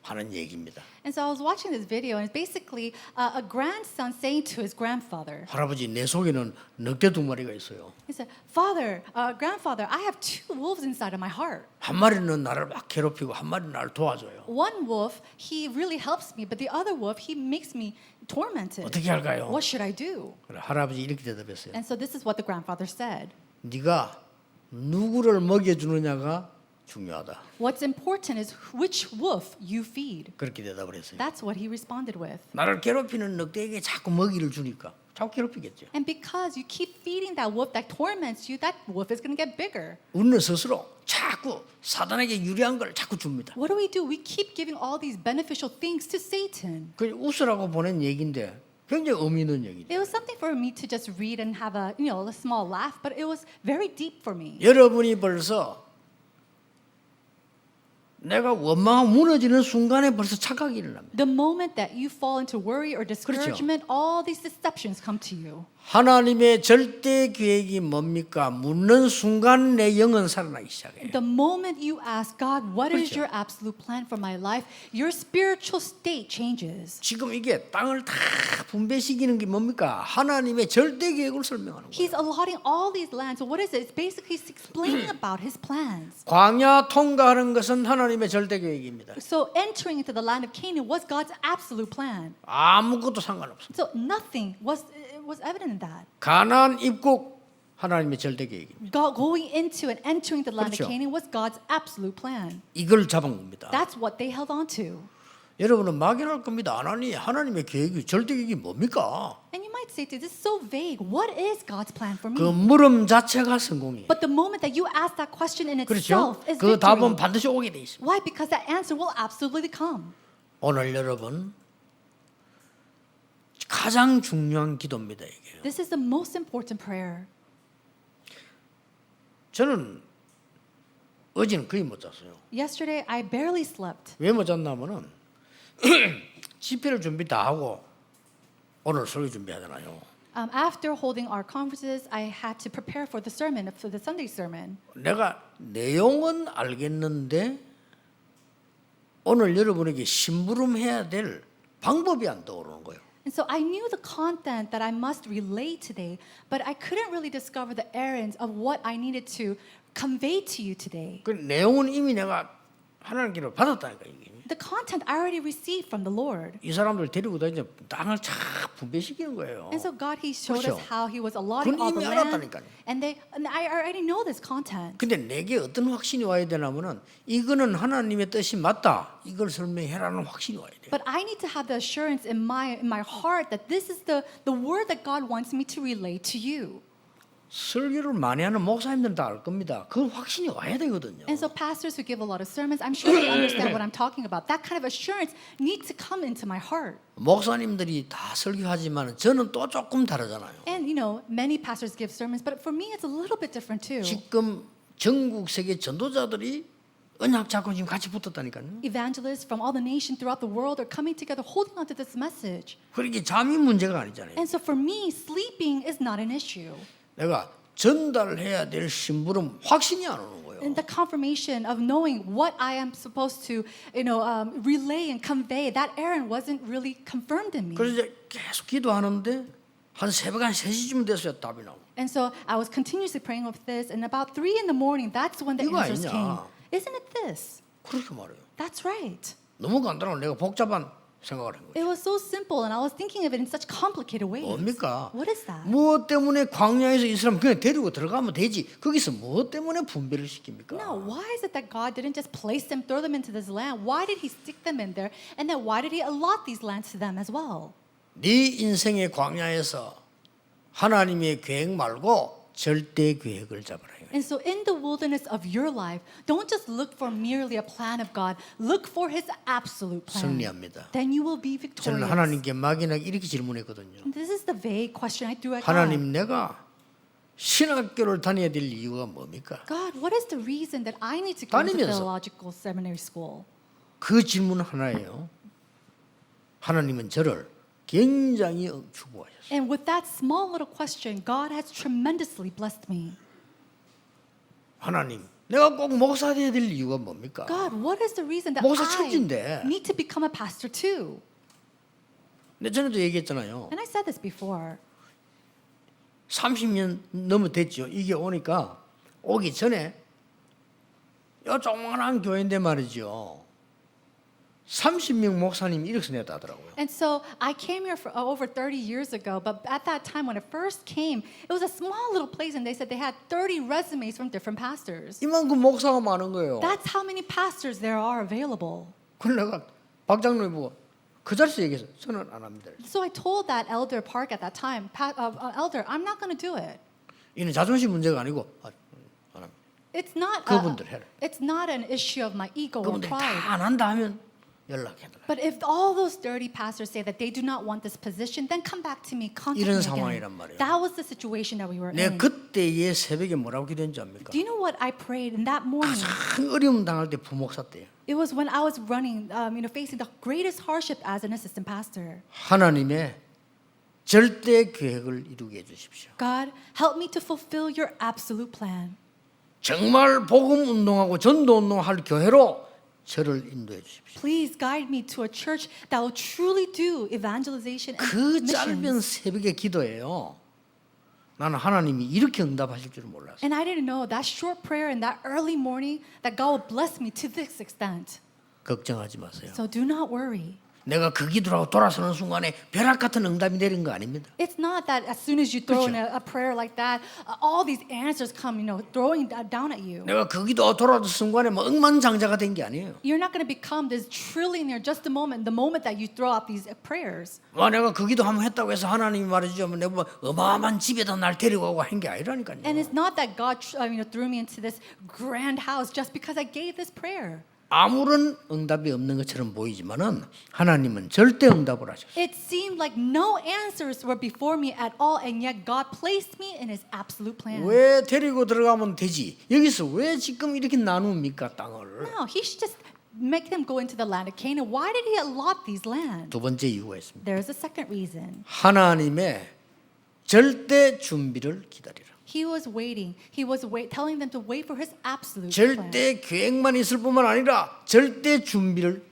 Speaker 1: 하는 얘기입니다.
Speaker 2: And so I was watching this video, and it's basically a grandson saying to his grandfather,
Speaker 1: 할아버지 내 속에는 늑대 두 마리가 있어요.
Speaker 2: he said, Father, grandfather, I have two wolves inside of my heart.
Speaker 1: 한 마리는 나를 막 괴롭히고 한 마리는 나를 도와줘요.
Speaker 2: One wolf, he really helps me, but the other wolf, he makes me tormented.
Speaker 1: 어떻게 할까요?
Speaker 2: What should I do?
Speaker 1: 그래, 할아버지 이렇게 대답했어요.
Speaker 2: And so this is what the grandfather said.
Speaker 1: 네가 누구를 먹여주느냐가 중요하다.
Speaker 2: What's important is which wolf you feed.
Speaker 1: 그렇게 대답을 했어요.
Speaker 2: That's what he responded with.
Speaker 1: 나를 괴롭히는 늑대에게 자꾸 먹이를 주니까 자꾸 괴롭히겠죠.
Speaker 2: And because you keep feeding that wolf that torments you, that wolf is going to get bigger.
Speaker 1: 우리는 스스로 자꾸 사단에게 유리한 걸 자꾸 줍니다.
Speaker 2: What do? We keep giving all these beneficial things to Satan.
Speaker 1: 그 웃으라고 보낸 얘기인데 굉장히 의미 있는 얘기죠.
Speaker 2: It was something for me to just read and have a small laugh, but it was very deep for me.
Speaker 1: 여러분이 벌써 내가 원망하고 무너지는 순간에 벌써 착각이 일어납니다.
Speaker 2: The moment that you fall into worry or discouragement, all these deceptions come to you.
Speaker 1: 하나님의 절대 계획이 뭡니까? 묻는 순간 내 영은 살아나기 시작해요.
Speaker 2: The moment you ask God, what is
Speaker 1: 그렇죠.
Speaker 2: your absolute plan for my life, your spiritual state changes.
Speaker 1: 지금 이게 땅을 다 분배시키는 게 뭡니까? 하나님의 절대 계획을 설명하는 거예요.
Speaker 2: He's allotting all these lands. So what is it? It's basically explaining about his plans.
Speaker 1: 광야 통과하는 것은 하나님의 절대 계획입니다.
Speaker 2: So entering into the land of Canaan was God's absolute plan.
Speaker 1: 아무것도 상관없습니다.
Speaker 2: So nothing was evident in that.
Speaker 1: 가나안 입국 하나님의 절대 계획입니다.
Speaker 2: God going into and entering the land
Speaker 1: 그렇죠.
Speaker 2: of Canaan was God's absolute plan.
Speaker 1: 이걸 잡은 겁니다.
Speaker 2: That's what they held on to.
Speaker 1: 여러분은 막연할 겁니다. 하나님의 계획이 절대 계획이 뭡니까?
Speaker 2: And you might say, this is so vague. What is God's plan for
Speaker 1: 그
Speaker 2: me?
Speaker 1: 물음 자체가 성공이에요.
Speaker 2: But the moment that you ask that question in
Speaker 1: 그렇죠?
Speaker 2: itself is
Speaker 1: 그 답은
Speaker 2: victory.
Speaker 1: 반드시 오게 돼 있습니다.
Speaker 2: Why? Because that answer will absolutely come.
Speaker 1: 오늘 여러분 가장 중요한 기도입니다. 이게.
Speaker 2: This is the most important prayer.
Speaker 1: 저는 어제는 거의 못 잤어요.
Speaker 2: Yesterday, I barely slept.
Speaker 1: 왜 못 잤냐면은 집회를 준비 다 하고 오늘 설교 준비하잖아요.
Speaker 2: After holding our conferences, I had to prepare for the sermon, for the Sunday sermon.
Speaker 1: 내가 내용은 알겠는데 오늘 여러분에게 심부름해야 될 방법이 안 떠오르는 거예요.
Speaker 2: And so I knew the content that I must relay today, but I couldn't really discover the errands of what I needed to convey to you today.
Speaker 1: 그 내용은 이미 내가 하나님께로 받았다니까 이게.
Speaker 2: The content I already received from the Lord.
Speaker 1: 이 사람들 데리고 다니자 땅을 착 분배시키는 거예요.
Speaker 2: And so God, He showed
Speaker 1: 그렇죠.
Speaker 2: us how He was allotting
Speaker 1: 그건
Speaker 2: all the
Speaker 1: 이미
Speaker 2: land.
Speaker 1: 알았다니까요.
Speaker 2: And I already know this content.
Speaker 1: 근데 내게 어떤 확신이 와야 되냐면은 이거는 하나님의 뜻이 맞다. 이걸 설명해라는 확신이 와야 돼요.
Speaker 2: But I need to have the assurance in my heart that this is the word that God wants me to relay to you.
Speaker 1: 설교를 많이 하는 목사님들은 다 알 겁니다. 그 확신이 와야 되거든요.
Speaker 2: And so pastors who give a lot of sermons, I'm sure they understand what I'm talking about. That kind of assurance needs to come into my heart.
Speaker 1: 목사님들이 다 설교하지만 저는 또 조금 다르잖아요.
Speaker 2: And many pastors give sermons, but for me it's a little bit different too.
Speaker 1: 지금 전국 세계 전도자들이 언약 잡고 지금 같이 붙었다니까요.
Speaker 2: Evangelists from all the nations throughout the world are coming together holding on to this message.
Speaker 1: 그러니까 잠이 문제가 아니잖아요.
Speaker 2: And so for me, sleeping is not an issue.
Speaker 1: 내가 전달해야 될 심부름 확신이 안 오는 거예요.
Speaker 2: And the confirmation of knowing what I am supposed to, relay and convey, that errand wasn't really confirmed in me.
Speaker 1: 그래서 이제 계속 기도하는데 한 새벽 한 3시쯤 됐어요. 답이 나오고.
Speaker 2: And so I was continuously praying with this, and about 3 in the morning, that's when the
Speaker 1: 이거
Speaker 2: answers
Speaker 1: 아니냐?
Speaker 2: came. Isn't it this?
Speaker 1: 그렇게 말해요.
Speaker 2: That's right.
Speaker 1: 너무 간단하고 내가 복잡한 생각을 한 거예요.
Speaker 2: It was so simple, and I was thinking of it in such complicated ways.
Speaker 1: 뭡니까?
Speaker 2: What is that?
Speaker 1: 무엇 때문에 광야에서 이 사람 그냥 데리고 들어가면 되지. 거기서 무엇 때문에 분배를 시킵니까?
Speaker 2: No, why is it that God didn't just place them, throw them into this land? Why did He stick them in there? And then why did He allot these lands to them as well?
Speaker 1: 네 인생의 광야에서 하나님의 계획 말고 절대 계획을 잡으라.
Speaker 2: And so in the wilderness of your life, don't just look for merely a plan of God. Look for His absolute plan.
Speaker 1: 승리합니다.
Speaker 2: Then you will be
Speaker 1: 저는
Speaker 2: victorious.
Speaker 1: 하나님께 막연하게 이렇게 질문했거든요.
Speaker 2: This is the vague question I threw at God.
Speaker 1: 하나님 내가 신학교를 다녀야 될 이유가 뭡니까?
Speaker 2: God, what is the reason that I need to go to
Speaker 1: 다니면서.
Speaker 2: theological seminary school?
Speaker 1: 그 질문 하나예요. 하나님은 저를 굉장히 축복하셨어요.
Speaker 2: And with that small little question, God has tremendously blessed me.
Speaker 1: 하나님, 내가 꼭 목사 돼야 될 이유가 뭡니까?
Speaker 2: God, what is the reason that
Speaker 1: 목사
Speaker 2: I
Speaker 1: 천지인데.
Speaker 2: need to become a pastor too?
Speaker 1: 근데 전에도 얘기했잖아요.
Speaker 2: And I said this before.
Speaker 1: 30년 넘어 됐죠. 이게 오니까 오기 전에 요 조그만한 교회인데 말이죠. 30명 목사님이 이렇게 내다더라고요.
Speaker 2: And so I came here for over 30 years ago, but at that time when I first came, it was a small little place and they said they had 30 resumes from different pastors.
Speaker 1: 이만큼 목사가 많은 거예요.
Speaker 2: That's how many pastors there are available.
Speaker 1: 그래서 내가 박 장로님 보고 그 자리에서 얘기해서 저는 안 합니다.
Speaker 2: So I told that elder Park at that time, elder, I'm not going to do it.
Speaker 1: 이는 자존심 문제가 아니고 안 합니다.
Speaker 2: It's not.
Speaker 1: 그분들 해라.
Speaker 2: It's not an issue of my ego or
Speaker 1: 그분들이
Speaker 2: pride.
Speaker 1: 다 안 한다 하면 연락해달라.
Speaker 2: But if all those 30 pastors say that they do not want this position, then come back to me, contact me
Speaker 1: 이런
Speaker 2: again.
Speaker 1: 상황이란 말이에요.
Speaker 2: That was the situation that we were
Speaker 1: 내가
Speaker 2: in.
Speaker 1: 그때의 새벽에 뭐라고 기도했는지 압니까?
Speaker 2: Do you know what I prayed in that morning?
Speaker 1: 가장 어려움 당할 때 부목사 때예요.
Speaker 2: It was when I was running, facing the greatest hardship as an assistant pastor.
Speaker 1: 하나님의 절대 계획을 이루게 해주십시오.
Speaker 2: God, help me to fulfill your absolute plan.
Speaker 1: 정말 복음 운동하고 전도 운동할 교회로 저를 인도해 주십시오.
Speaker 2: Please guide me to a church that will truly do evangelization and
Speaker 1: 그 짧은
Speaker 2: missions.
Speaker 1: 새벽의 기도예요. 나는 하나님이 이렇게 응답하실 줄 몰랐어요.
Speaker 2: And I didn't know that short prayer in that early morning that God would bless me to this extent.
Speaker 1: 걱정하지 마세요.
Speaker 2: So do not worry.
Speaker 1: 내가 그 기도라고 돌아서는 순간에 벼락 같은 응답이 내린 거 아닙니다.
Speaker 2: It's not that as soon as you throw in
Speaker 1: 그렇죠.
Speaker 2: a prayer like that, all these answers come, throwing down at you.
Speaker 1: 내가 그 기도 돌아서 순간에 뭐 억만장자가 된 게 아니에요.
Speaker 2: You're not going to become this trillionaire just the moment that you throw out these prayers.
Speaker 1: 와 내가 그 기도 한번 했다고 해서 하나님이 말해주죠. 내가 뭐 어마어마한 집에다 날 데리고 가고 한 게 아니라니까요.
Speaker 2: And it's not that God threw me into this grand house just because I gave this prayer.
Speaker 1: 아무런 응답이 없는 것처럼 보이지만은 하나님은 절대 응답을 하셨어요.
Speaker 2: It seemed like no answers were before me at all, and yet God placed me in His absolute plan.
Speaker 1: 왜 데리고 들어가면 되지? 여기서 왜 지금 이렇게 나눕니까 땅을?
Speaker 2: No, He should just make them go into the land of Canaan. Why did He allot these lands?
Speaker 1: 두 번째 이유가 있습니다.
Speaker 2: There's a second reason.
Speaker 1: 하나님의 절대 준비를 기다리라.
Speaker 2: He was waiting. He was telling them to wait for His absolute plan.
Speaker 1: 절대 계획만 있을 뿐만 아니라 절대 준비를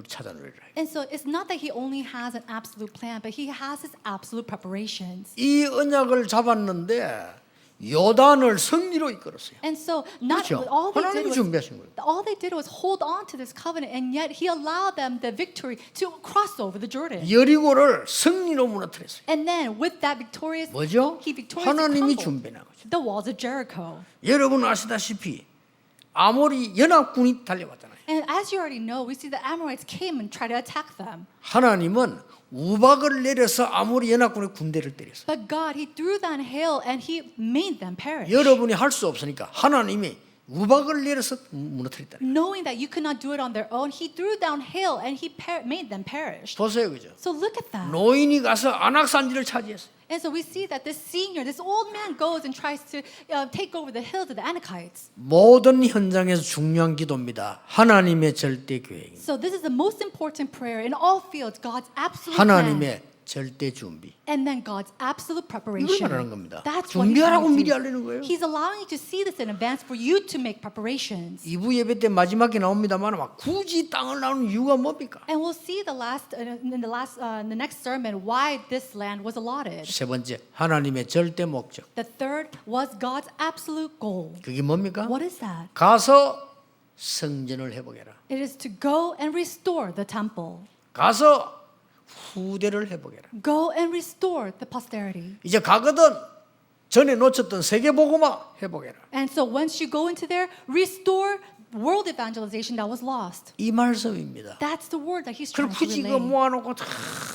Speaker 1: 찾아내라.
Speaker 2: And so it's not that He only has an absolute plan, but He has His absolute preparations.
Speaker 1: 이 언약을 잡았는데 요단을 승리로 이끌었어요.
Speaker 2: And so not
Speaker 1: 그렇죠?
Speaker 2: all they
Speaker 1: 하나님이
Speaker 2: did was
Speaker 1: 준비하신 거예요.
Speaker 2: all they did was hold on to this covenant, and yet He allowed them the victory to cross over the Jordan.
Speaker 1: 여리고를 승리로 무너뜨렸어요.
Speaker 2: And then with that victorious,
Speaker 1: 뭐죠?
Speaker 2: He victoriously
Speaker 1: 하나님이
Speaker 2: crumbled
Speaker 1: 준비한 거죠.
Speaker 2: the walls of Jericho.
Speaker 1: 여러분 아시다시피 아모리 연합군이 달려왔잖아요.
Speaker 2: And as you already know, we see the Amorites came and tried to attack them.
Speaker 1: 하나님은 우박을 내려서 아모리 연합군의 군대를 때렸어요.
Speaker 2: But God, He threw down hail and He made them perish.
Speaker 1: 여러분이 할 수 없으니까 하나님이 우박을 내려서 무너뜨렸다.
Speaker 2: Knowing that you could not do it on their own, He threw down hail and He made them perish.
Speaker 1: 보세요, 그죠?
Speaker 2: So look at that.
Speaker 1: 노인이 가서 안악산지를 차지했어요.
Speaker 2: And so we see that this senior, this old man goes and tries to take over the hills of the Anakites.
Speaker 1: 모든 현장에서 중요한 기도입니다. 하나님의 절대 계획.
Speaker 2: So this is the most important prayer in all fields, God's absolute plan.
Speaker 1: 하나님의 절대 준비.
Speaker 2: And then God's absolute preparation.
Speaker 1: 이걸 말하는 겁니다.
Speaker 2: That's what He's
Speaker 1: 준비하라고
Speaker 2: trying
Speaker 1: 미리
Speaker 2: to
Speaker 1: 알리는 거예요.
Speaker 2: do. He's allowing you to see this in advance for you to make preparations.
Speaker 1: 2부 예배 때 마지막에 나옵니다만 막 굳이 땅을 나오는 이유가 뭡니까?
Speaker 2: And we'll see in the next sermon why this land was allotted.
Speaker 1: 세 번째, 하나님의 절대 목적.
Speaker 2: The third was God's absolute goal.
Speaker 1: 그게 뭡니까?
Speaker 2: What is that?
Speaker 1: 가서 성전을 회복해라.
Speaker 2: It is to go and restore the temple.
Speaker 1: 가서 후대를 회복해라.
Speaker 2: Go and restore the posterity.
Speaker 1: 이제 가거든 전에 놓쳤던 세계복음화 회복해라.
Speaker 2: And so once you go into there, restore world evangelization that was lost.
Speaker 1: 이 말씀입니다.
Speaker 2: That's the word that He's
Speaker 1: 그걸
Speaker 2: trying to
Speaker 1: 굳이
Speaker 2: relay.
Speaker 1: 그 모아놓고 다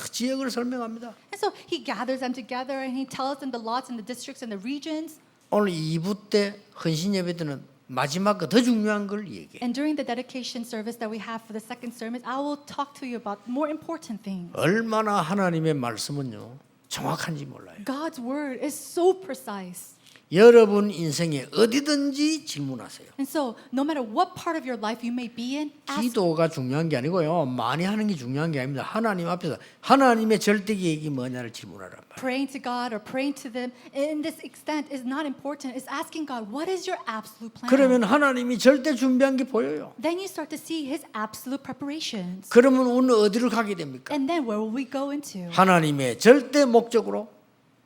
Speaker 1: 지역을 설명합니다.
Speaker 2: And so He gathers them together and He tells them the lots and the districts and the regions.
Speaker 1: 오늘 2부 때 헌신 예배 때는 마지막 거 더 중요한 걸 얘기해.
Speaker 2: And during the dedication service that we have for the second sermon, I will talk to you about more important things.
Speaker 1: 얼마나 하나님의 말씀은요 정확한지 몰라요.
Speaker 2: God's word is so precise.
Speaker 1: 여러분 인생에 어디든지 질문하세요.
Speaker 2: And so, no matter what part of your life you may be in, ask.
Speaker 1: 기도가 중요한 게 아니고요. 많이 하는 게 중요한 게 아닙니다. 하나님 앞에서 하나님의 절대 계획이 뭐냐를 질문하란 말이에요.
Speaker 2: Praying to God or praying to them in this extent is not important. It's asking God, what is your absolute plan?
Speaker 1: 그러면 하나님이 절대 준비한 게 보여요.
Speaker 2: Then you start to see His absolute preparations.
Speaker 1: 그러면 오늘 어디를 가게 됩니까?
Speaker 2: And then where will we go into?
Speaker 1: 하나님의 절대 목적으로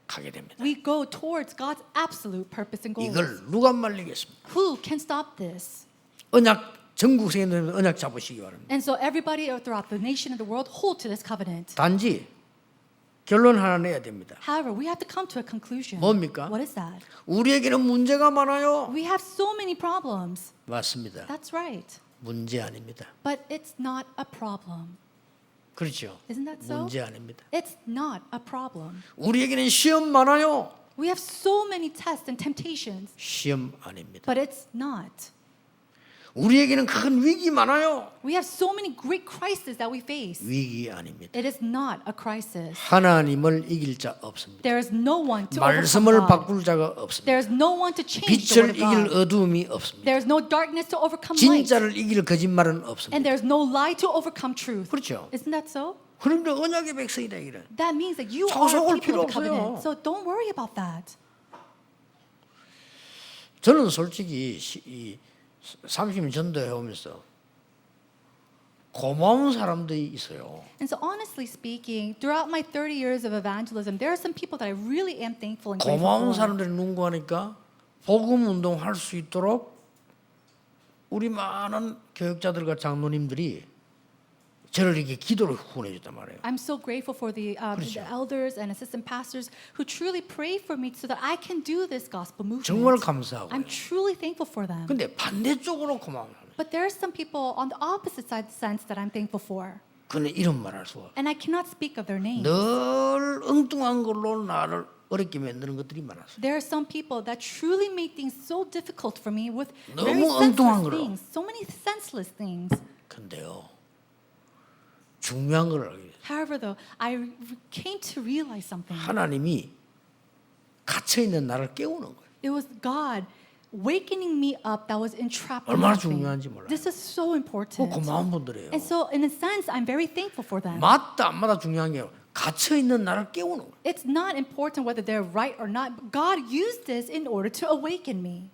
Speaker 1: 가게 됩니다.
Speaker 2: We go towards God's absolute purpose and goals.
Speaker 1: 이걸 누가 말리겠습니까?
Speaker 2: Who can stop this?
Speaker 1: 언약 전국 세계는 언약 잡으시기 바랍니다.
Speaker 2: And so everybody throughout the nation and the world hold to this covenant.
Speaker 1: 단지 결론 하나 내야 됩니다.
Speaker 2: However, we have to come to a conclusion.
Speaker 1: 뭡니까?
Speaker 2: What is that?
Speaker 1: 우리에게는 문제가 많아요.
Speaker 2: We have so many problems.
Speaker 1: 맞습니다.
Speaker 2: That's right.
Speaker 1: 문제 아닙니다.
Speaker 2: But it's not a problem.
Speaker 1: 그렇죠.
Speaker 2: Isn't that so?
Speaker 1: 문제 아닙니다.
Speaker 2: It's not a problem.
Speaker 1: 우리에게는 시험 많아요.
Speaker 2: We have so many tests and temptations,
Speaker 1: 시험 아닙니다.
Speaker 2: but it's not.
Speaker 1: 우리에게는 큰 위기 많아요.
Speaker 2: We have so many great crises that we face.
Speaker 1: 위기 아닙니다.
Speaker 2: It is not a crisis.
Speaker 1: 하나님을 이길 자 없습니다.
Speaker 2: There is no one to
Speaker 1: 말씀을
Speaker 2: overcome God.
Speaker 1: 바꿀 자가 없습니다.
Speaker 2: There is no one to change the
Speaker 1: 빛을
Speaker 2: word of
Speaker 1: 이길
Speaker 2: God.
Speaker 1: 어두움이 없습니다.
Speaker 2: There is no darkness to overcome light.
Speaker 1: 진짜를 이길 거짓말은 없습니다.
Speaker 2: And there is no lie to overcome truth.
Speaker 1: 그렇죠.
Speaker 2: Isn't that so?
Speaker 1: 그런데 언약의 백성이다 이래.
Speaker 2: That means that you
Speaker 1: 속을
Speaker 2: are
Speaker 1: 필요
Speaker 2: people of the covenant.
Speaker 1: 없어요.
Speaker 2: So don't worry about that.
Speaker 1: 저는 솔직히 이 30년 전도해 오면서 고마운 사람들이 있어요.
Speaker 2: And so honestly speaking, throughout my 30 years of evangelism, there are some people that I really am thankful and grateful
Speaker 1: 고마운
Speaker 2: for.
Speaker 1: 사람들이 누구 하니까 복음 운동할 수 있도록 우리 많은 교육자들과 장로님들이 저를 이렇게 기도를 후원해 줬단 말이에요.
Speaker 2: I'm so grateful for the
Speaker 1: 그렇죠.
Speaker 2: elders and assistant pastors who truly pray for me so that I can do this gospel movement.
Speaker 1: 정말 감사하고요.
Speaker 2: I'm truly thankful for them.
Speaker 1: 근데 반대쪽으로 고마운 사람.
Speaker 2: But there are some people on the opposite side of the sense that I'm thankful for.
Speaker 1: 근데 이런 말 할 수가.
Speaker 2: And I cannot speak of their names.
Speaker 1: 늘 엉뚱한 걸로 나를 어렵게 만드는 것들이 많았어요.
Speaker 2: There are some people that truly make things so difficult for me with very
Speaker 1: 너무 엉뚱한
Speaker 2: senseless
Speaker 1: 거로.
Speaker 2: things. So many senseless things.
Speaker 1: 근데요. 중요한 걸 알게 됐어요.
Speaker 2: However, though, I came to realize something.
Speaker 1: 하나님이 갇혀 있는 나를 깨우는 거예요.
Speaker 2: It was God wakening me up that was entrapped in
Speaker 1: 얼마나
Speaker 2: nothing.
Speaker 1: 중요한지 몰라요.
Speaker 2: This is so important.
Speaker 1: 고마운 분들이에요.
Speaker 2: And so, in a sense, I'm very thankful for them.
Speaker 1: 맞다 안 맞다 중요한 게 갇혀 있는 나를 깨우는 거예요.
Speaker 2: It's not important whether they're right or not. But God used this in order to awaken me.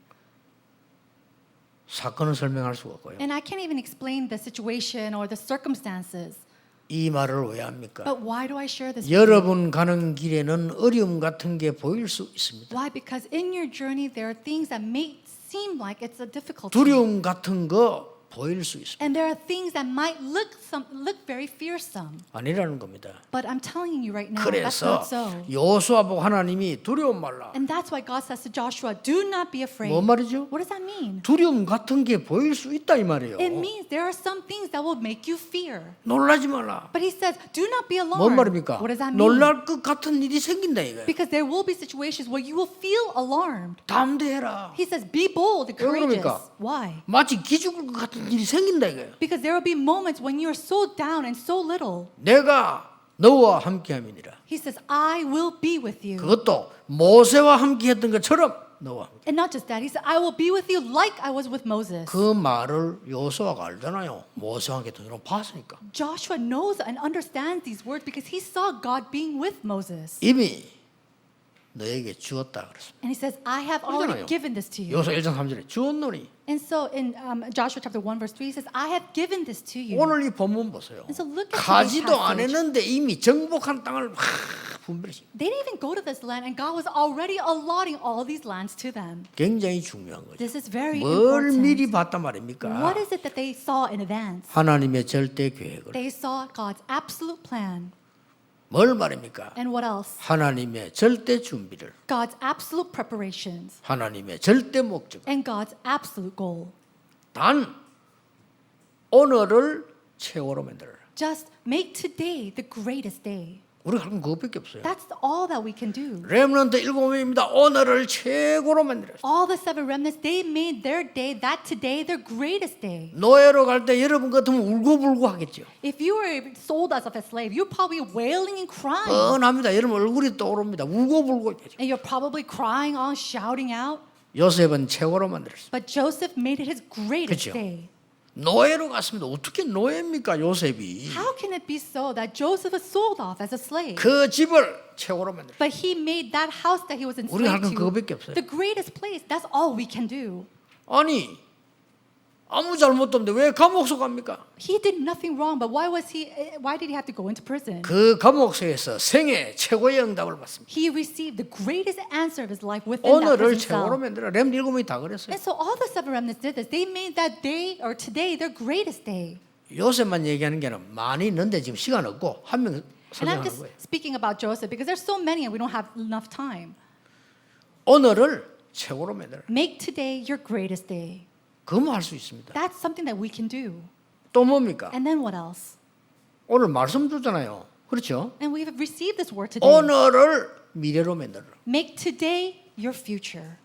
Speaker 1: 사건을 설명할 수가 없고요.
Speaker 2: And I can't even explain the situation or the circumstances.
Speaker 1: 이 말을 왜 합니까?
Speaker 2: But why do I share this with you?
Speaker 1: 여러분 가는 길에는 어려움 같은 게 보일 수 있습니다.
Speaker 2: Why? Because in your journey, there are things that may seem like it's a difficulty.
Speaker 1: 두려움 같은 거 보일 수 있습니다.
Speaker 2: And there are things that might look very fearsome.
Speaker 1: 아니라는 겁니다.
Speaker 2: But I'm telling you right now, that's
Speaker 1: 그래서
Speaker 2: not so.
Speaker 1: 여호수아 보고 하나님이 두려움 말라.
Speaker 2: And that's why God says to Joshua, do not be afraid.
Speaker 1: 뭐 말이죠?
Speaker 2: What does that mean?
Speaker 1: 두려움 같은 게 보일 수 있다 이 말이에요.
Speaker 2: It means there are some things that will make you fear.
Speaker 1: 놀라지 말라.
Speaker 2: But he says, do not be alarmed.
Speaker 1: 뭔 말입니까?
Speaker 2: What does that mean?
Speaker 1: 놀랄 것 같은 일이 생긴다 이거예요.
Speaker 2: Because there will be situations where you will feel alarmed.
Speaker 1: 담대해라.
Speaker 2: He says, be bold and
Speaker 1: 왜
Speaker 2: courageous.
Speaker 1: 그럽니까?
Speaker 2: Why?
Speaker 1: 마치 기죽을 것 같은 일이 생긴다 이거예요.
Speaker 2: Because there will be moments when you are so down and so little.
Speaker 1: 내가 너와 함께함이니라.
Speaker 2: He says, I will be with you.
Speaker 1: 그것도 모세와 함께했던 것처럼 너와 함께.
Speaker 2: And not just that, he said, I will be with you like I was with Moses.
Speaker 1: 그 말을 여호수아가 알잖아요. 모세와 함께했던 걸 봤으니까.
Speaker 2: Joshua knows and understands these words because he saw God being with Moses.
Speaker 1: 이미 너에게 주었다 그랬습니다.
Speaker 2: And he says, I have already
Speaker 1: 그러잖아요.
Speaker 2: given this to you.
Speaker 1: 여호수아 1장 3절에 주었노니.
Speaker 2: And so in Joshua chapter 1 verse 3, he says, I have given this to you.
Speaker 1: 오늘 이 본문 보세요.
Speaker 2: And so look at
Speaker 1: 가지도
Speaker 2: today's
Speaker 1: 안
Speaker 2: passage.
Speaker 1: 했는데 이미 정복한 땅을 분별하시.
Speaker 2: They didn't even go to this land and God was already allotting all these lands to them.
Speaker 1: 굉장히 중요한 거죠.
Speaker 2: This is very
Speaker 1: 뭘 미리
Speaker 2: important.
Speaker 1: 봤단 말입니까?
Speaker 2: What is it that they saw in advance?
Speaker 1: 하나님의 절대 계획을.
Speaker 2: They saw God's absolute plan.
Speaker 1: 뭘 말입니까?
Speaker 2: And what else?
Speaker 1: 하나님의 절대 준비를.
Speaker 2: God's absolute preparations
Speaker 1: 하나님의 절대 목적.
Speaker 2: and God's absolute goal.
Speaker 1: 단 오늘을 최고로 만들어라.
Speaker 2: Just make today the greatest day.
Speaker 1: 우리가 할 건 그것밖에 없어요.
Speaker 2: That's all that we can do.
Speaker 1: 렘넌트 7명입니다. 오늘을 최고로 만들었어요.
Speaker 2: All the seven remnants, they made their day, that today, their greatest day.
Speaker 1: 노예로 갈 때 여러분 같으면 울고불고 하겠죠.
Speaker 2: If you were sold as a slave, you're probably wailing and crying.
Speaker 1: 뻔합니다. 여러분 얼굴이 떠오릅니다. 울고불고 있죠.
Speaker 2: And you're probably crying on, shouting out.
Speaker 1: 요셉은 최고로 만들었어요.
Speaker 2: But Joseph made it his greatest
Speaker 1: 그렇죠.
Speaker 2: day.
Speaker 1: 노예로 갔습니다. 어떻게 노예입니까 요셉이?
Speaker 2: How can it be so that Joseph was sold off as a slave?
Speaker 1: 그 집을 최고로 만들었어요.
Speaker 2: But he made that house that he was
Speaker 1: 우리가 할 건
Speaker 2: enslaved
Speaker 1: 그거밖에
Speaker 2: to
Speaker 1: 없어요.
Speaker 2: the greatest place. That's all we can do.
Speaker 1: 아니 아무 잘못도 없는데 왜 감옥소 갑니까?
Speaker 2: He did nothing wrong, but why did he have to go into prison?
Speaker 1: 그 감옥소에서 생애 최고의 응답을 받습니다.
Speaker 2: He received the greatest answer of his life within that
Speaker 1: 오늘을
Speaker 2: prison
Speaker 1: 최고로
Speaker 2: cell.
Speaker 1: 만들어. 렘 7명이 다 그랬어요.
Speaker 2: And so all the seven remnants did this. They made that day or today their greatest day.
Speaker 1: 요셉만 얘기하는 게 아니라 많이 있는데 지금 시간 없고 한 명
Speaker 2: And I'm
Speaker 1: 설명하는
Speaker 2: just
Speaker 1: 거예요.
Speaker 2: speaking about Joseph because there's so many and we don't have enough time.
Speaker 1: 오늘을 최고로 만들어.
Speaker 2: Make today your greatest day.
Speaker 1: 그뭐 할 수 있습니다.
Speaker 2: That's something that we can do.
Speaker 1: 또 뭡니까?
Speaker 2: And then what else?
Speaker 1: 오늘 말씀 주잖아요. 그렇죠?
Speaker 2: And we've received this word today.
Speaker 1: 오늘을 미래로 만들어.
Speaker 2: Make today your future.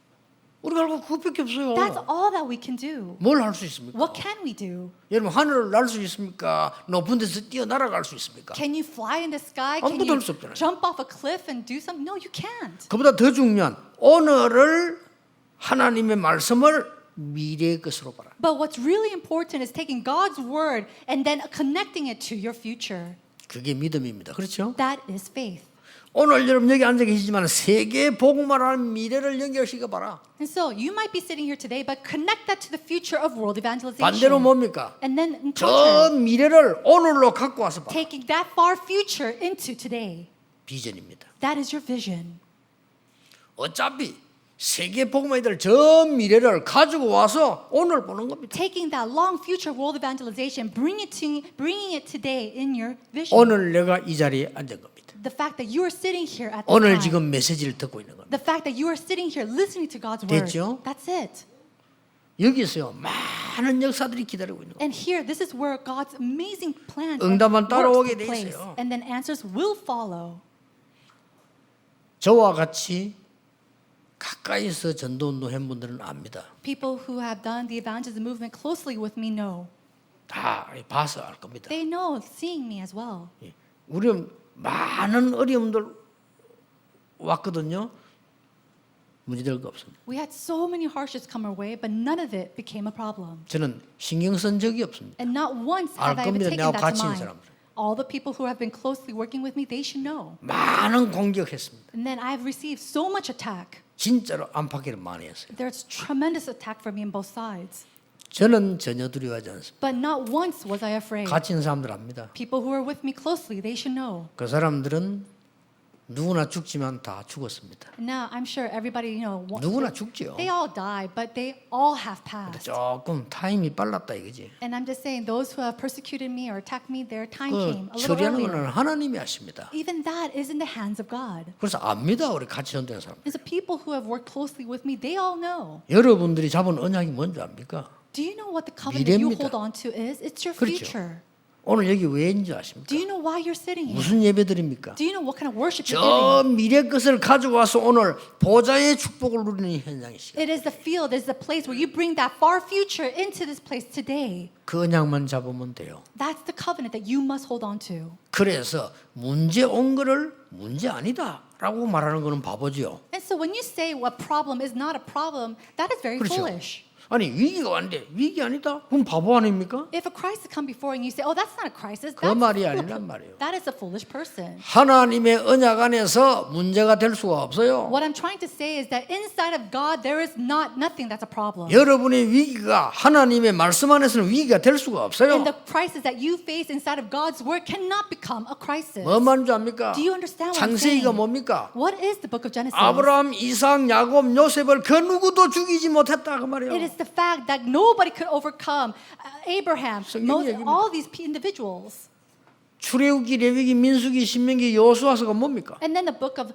Speaker 1: 우리가 할 거 그것밖에 없어요.
Speaker 2: That's all that we can do.
Speaker 1: 뭘 할 수 있습니까?
Speaker 2: What can we do?
Speaker 1: 여러분 하늘을 날 수 있습니까? 높은 데서 뛰어 날아갈 수 있습니까?
Speaker 2: Can you fly in the sky? Can
Speaker 1: 아무것도
Speaker 2: you
Speaker 1: 할 수 없잖아요.
Speaker 2: jump off a cliff and do something? No, you can't.
Speaker 1: 그보다 더 중요한 오늘을 하나님의 말씀을 미래의 것으로 봐라.
Speaker 2: But what's really important is taking God's word and then connecting it to your future.
Speaker 1: 그게 믿음입니다. 그렇죠?
Speaker 2: That is faith.
Speaker 1: 오늘 여러분 여기 앉아 계시지만 세계 복음화라는 미래를 연결시켜 봐라.
Speaker 2: And so you might be sitting here today, but connect that to the future of world evangelization.
Speaker 1: 반대로 뭡니까?
Speaker 2: And then in
Speaker 1: 저
Speaker 2: turn,
Speaker 1: 미래를 오늘로 갖고 와서 봐라.
Speaker 2: taking that far future into today.
Speaker 1: 비전입니다.
Speaker 2: That is your vision.
Speaker 1: 어차피 세계 복음화들 저 미래를 가지고 와서 오늘 보는 겁니다.
Speaker 2: Taking that long future world evangelization, bringing it today in your vision.
Speaker 1: 오늘 내가 이 자리에 앉은 겁니다.
Speaker 2: The fact that you are sitting here at this
Speaker 1: 오늘
Speaker 2: time.
Speaker 1: 지금 메시지를 듣고 있는 겁니다.
Speaker 2: The fact that you are sitting here listening to God's word.
Speaker 1: 됐죠?
Speaker 2: That's it.
Speaker 1: 여기서요 많은 역사들이 기다리고 있는 겁니다.
Speaker 2: And here, this is where God's amazing plans
Speaker 1: 응답만
Speaker 2: and
Speaker 1: 따라오게
Speaker 2: works
Speaker 1: 돼
Speaker 2: take place.
Speaker 1: 있어요.
Speaker 2: And then answers will follow.
Speaker 1: 저와 같이 가까이서 전도운동 한 분들은 압니다.
Speaker 2: People who have done the evangelism movement closely with me know.
Speaker 1: 다 봐서 알 겁니다.
Speaker 2: They know, seeing me as well.
Speaker 1: 예. 우리는 많은 어려움들 왔거든요. 문제될 거 없습니다.
Speaker 2: We had so many hardships come our way, but none of it became a problem.
Speaker 1: 저는 신경 쓴 적이 없습니다.
Speaker 2: And not once have I
Speaker 1: 알
Speaker 2: ever
Speaker 1: 겁니다.
Speaker 2: taken
Speaker 1: 내가
Speaker 2: that
Speaker 1: 같이
Speaker 2: to
Speaker 1: 있는
Speaker 2: mind.
Speaker 1: 사람들.
Speaker 2: All the people who have been closely working with me, they should know.
Speaker 1: 많은 공격했습니다.
Speaker 2: And then I've received so much attack.
Speaker 1: 진짜로 안팎에는 많이 했어요.
Speaker 2: There's tremendous attack from me on both sides.
Speaker 1: 저는 전혀 두려워하지 않습니다.
Speaker 2: But not once was I afraid.
Speaker 1: 같이 있는 사람들 압니다.
Speaker 2: People who are with me closely, they should know.
Speaker 1: 그 사람들은 누구나 죽지만 다 죽었습니다.
Speaker 2: And now I'm sure everybody,
Speaker 1: 누구나 죽지요.
Speaker 2: they all die, but they all have passed.
Speaker 1: 조금 타임이 빨랐다 이거지.
Speaker 2: And I'm just saying, those who have persecuted me or attacked me, their time
Speaker 1: 그
Speaker 2: came a little
Speaker 1: 처리하는
Speaker 2: earlier.
Speaker 1: 거는 하나님이 하십니다.
Speaker 2: Even that is in the hands of God.
Speaker 1: 그래서 압니다. 우리 같이 전도한 사람.
Speaker 2: And so people who have worked closely with me, they all know.
Speaker 1: 여러분들이 잡은 언약이 뭔지 압니까?
Speaker 2: Do you know what the covenant you
Speaker 1: 미래입니다.
Speaker 2: hold on to is? It's your
Speaker 1: 그렇죠.
Speaker 2: future.
Speaker 1: 오늘 여기 왜인지 아십니까?
Speaker 2: Do you know why you're sitting here?
Speaker 1: 무슨 예배드립니까?
Speaker 2: Do you know what kind of worship you're
Speaker 1: 저
Speaker 2: giving?
Speaker 1: 미래 것을 가지고 와서 오늘 보좌의 축복을 누리는 현장이시죠.
Speaker 2: It is the field, it is the place where you bring that far future into this place today.
Speaker 1: 그 언약만 잡으면 돼요.
Speaker 2: That's the covenant that you must hold on to.
Speaker 1: 그래서 문제 온 거를 문제 아니다라고 말하는 거는 바보지요.
Speaker 2: And so when you say a problem is not a problem, that is very
Speaker 1: 그렇죠.
Speaker 2: foolish.
Speaker 1: 아니 위기가 왔는데 위기 아니다? 그럼 바보 아닙니까?
Speaker 2: If a crisis come before you and you say, "Oh, that's not a crisis,"
Speaker 1: 그 말이 아니란 말이에요.
Speaker 2: that is a foolish person.
Speaker 1: 하나님의 언약 안에서 문제가 될 수가 없어요.
Speaker 2: What I'm trying to say is that inside of God there is nothing that's a problem.
Speaker 1: 여러분의 위기가 하나님의 말씀 안에서는 위기가 될 수가 없어요.
Speaker 2: And the crisis that you face inside of God's word cannot become a crisis.
Speaker 1: 뭐 말인지 압니까?
Speaker 2: Do you understand what I'm
Speaker 1: 창세기가
Speaker 2: saying?
Speaker 1: 뭡니까?
Speaker 2: What is the book of Genesis?
Speaker 1: 아브라함, 이삭, 야곱, 요셉을 그 누구도 죽이지 못했다 그 말이에요.
Speaker 2: It is the fact that nobody could overcome Abraham,
Speaker 1: 성경
Speaker 2: Moses,
Speaker 1: 얘기입니다.
Speaker 2: all these individuals.
Speaker 1: 출애굽기, 레위기, 민수기, 신명기, 여호수아서가 뭡니까?
Speaker 2: And then the book of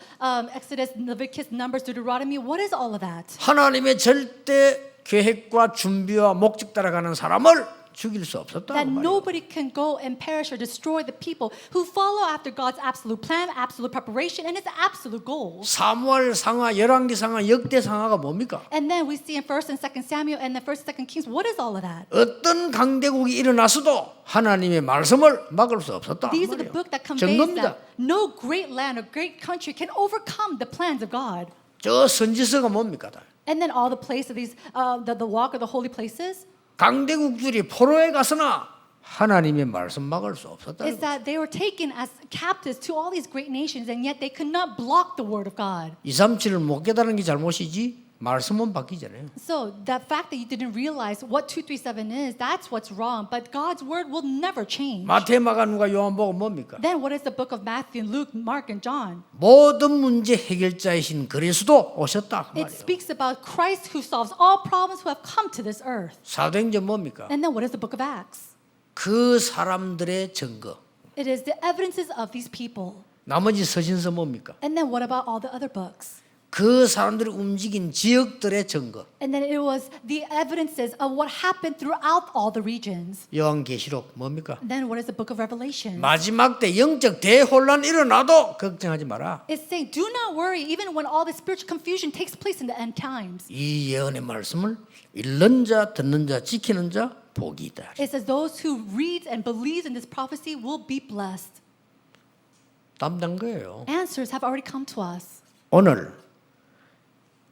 Speaker 2: Exodus, Leviticus, Numbers, Deuteronomy, what is all of that?
Speaker 1: 하나님의 절대 계획과 준비와 목적 따라가는 사람을 죽일 수 없었다.
Speaker 2: that nobody can go and perish or destroy the people who follow after God's absolute plan, absolute preparation, and His absolute goals.
Speaker 1: 사무엘 상하, 열왕기 상하, 역대 상하가 뭡니까?
Speaker 2: And then we see in 1st and 2nd Samuel and the 1st and 2nd Kings, what is all of that?
Speaker 1: 어떤 강대국이 일어났어도 하나님의 말씀을 막을 수 없었다.
Speaker 2: These are the book that conveys
Speaker 1: 증거입니다.
Speaker 2: that no great land or great country can overcome the plans of God.
Speaker 1: 저 선지서가 뭡니까?
Speaker 2: And then all the place of these, the walk of the holy places,
Speaker 1: 강대국들이 포로에 갔으나 하나님의 말씀 막을 수 없었다.
Speaker 2: is that they were taken as captives to all these great nations, and yet they could not block the word of God.
Speaker 1: 237을 못 깨달은 게 잘못이지 말씀은 바뀌잖아요.
Speaker 2: So the fact that you didn't realize what 237 is, that's what's wrong. But God's word will never change.
Speaker 1: 마태, 마가, 누가, 요한복음 뭡니까?
Speaker 2: Then what is the book of Matthew, Luke, Mark, and John?
Speaker 1: 모든 문제 해결자이신 그리스도 오셨다. 그
Speaker 2: It
Speaker 1: 말이에요.
Speaker 2: speaks about Christ who solves all problems who have come to this earth.
Speaker 1: 사도행전 뭡니까?
Speaker 2: And then what is the book of Acts?
Speaker 1: 그 사람들의 증거.
Speaker 2: It is the evidences of these people.
Speaker 1: 나머지 서신서 뭡니까?
Speaker 2: And then what about all the other books?
Speaker 1: 그 사람들이 움직인 지역들의 증거.
Speaker 2: And then it was the evidences of what happened throughout all the regions.
Speaker 1: 요한계시록 뭡니까?
Speaker 2: And then what is the book of Revelation?
Speaker 1: 마지막 때 영적 대혼란 일어나도 걱정하지 마라.
Speaker 2: It's saying, do not worry, even when all the spiritual confusion takes place in the end times.
Speaker 1: 이 예언의 말씀을 읽는 자, 듣는 자, 지키는 자 복이 있다.
Speaker 2: It says those who read and believe in this prophecy will be blessed.
Speaker 1: 담당 거예요.
Speaker 2: Answers have already come to us.
Speaker 1: 오늘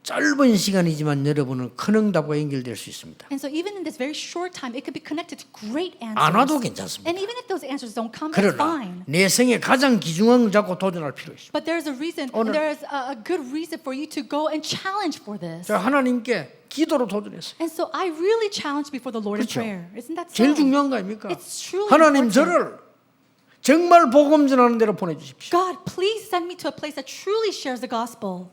Speaker 1: 짧은 시간이지만 여러분은 큰 응답과 연결될 수 있습니다.
Speaker 2: And so even in this very short time, it could be connected to great
Speaker 1: 안
Speaker 2: answers.
Speaker 1: 와도 괜찮습니다.
Speaker 2: And even if those answers don't come, it's
Speaker 1: 그러나
Speaker 2: fine.
Speaker 1: 내 생에 가장 귀중한 걸 잡고 도전할 필요 있습니다.
Speaker 2: But there's a reason,
Speaker 1: 오늘-
Speaker 2: there is a good reason for you to go and challenge for this.
Speaker 1: 제가 하나님께 기도로 도전했어요.
Speaker 2: And so I really challenged before the Lord in
Speaker 1: 그렇죠.
Speaker 2: prayer. Isn't that so?
Speaker 1: 제일 중요한 거 아닙니까?
Speaker 2: It's truly
Speaker 1: 하나님
Speaker 2: important.
Speaker 1: 저를 정말 복음 전하는 데로 보내주십시오.
Speaker 2: God, please send me to a place that truly shares the gospel.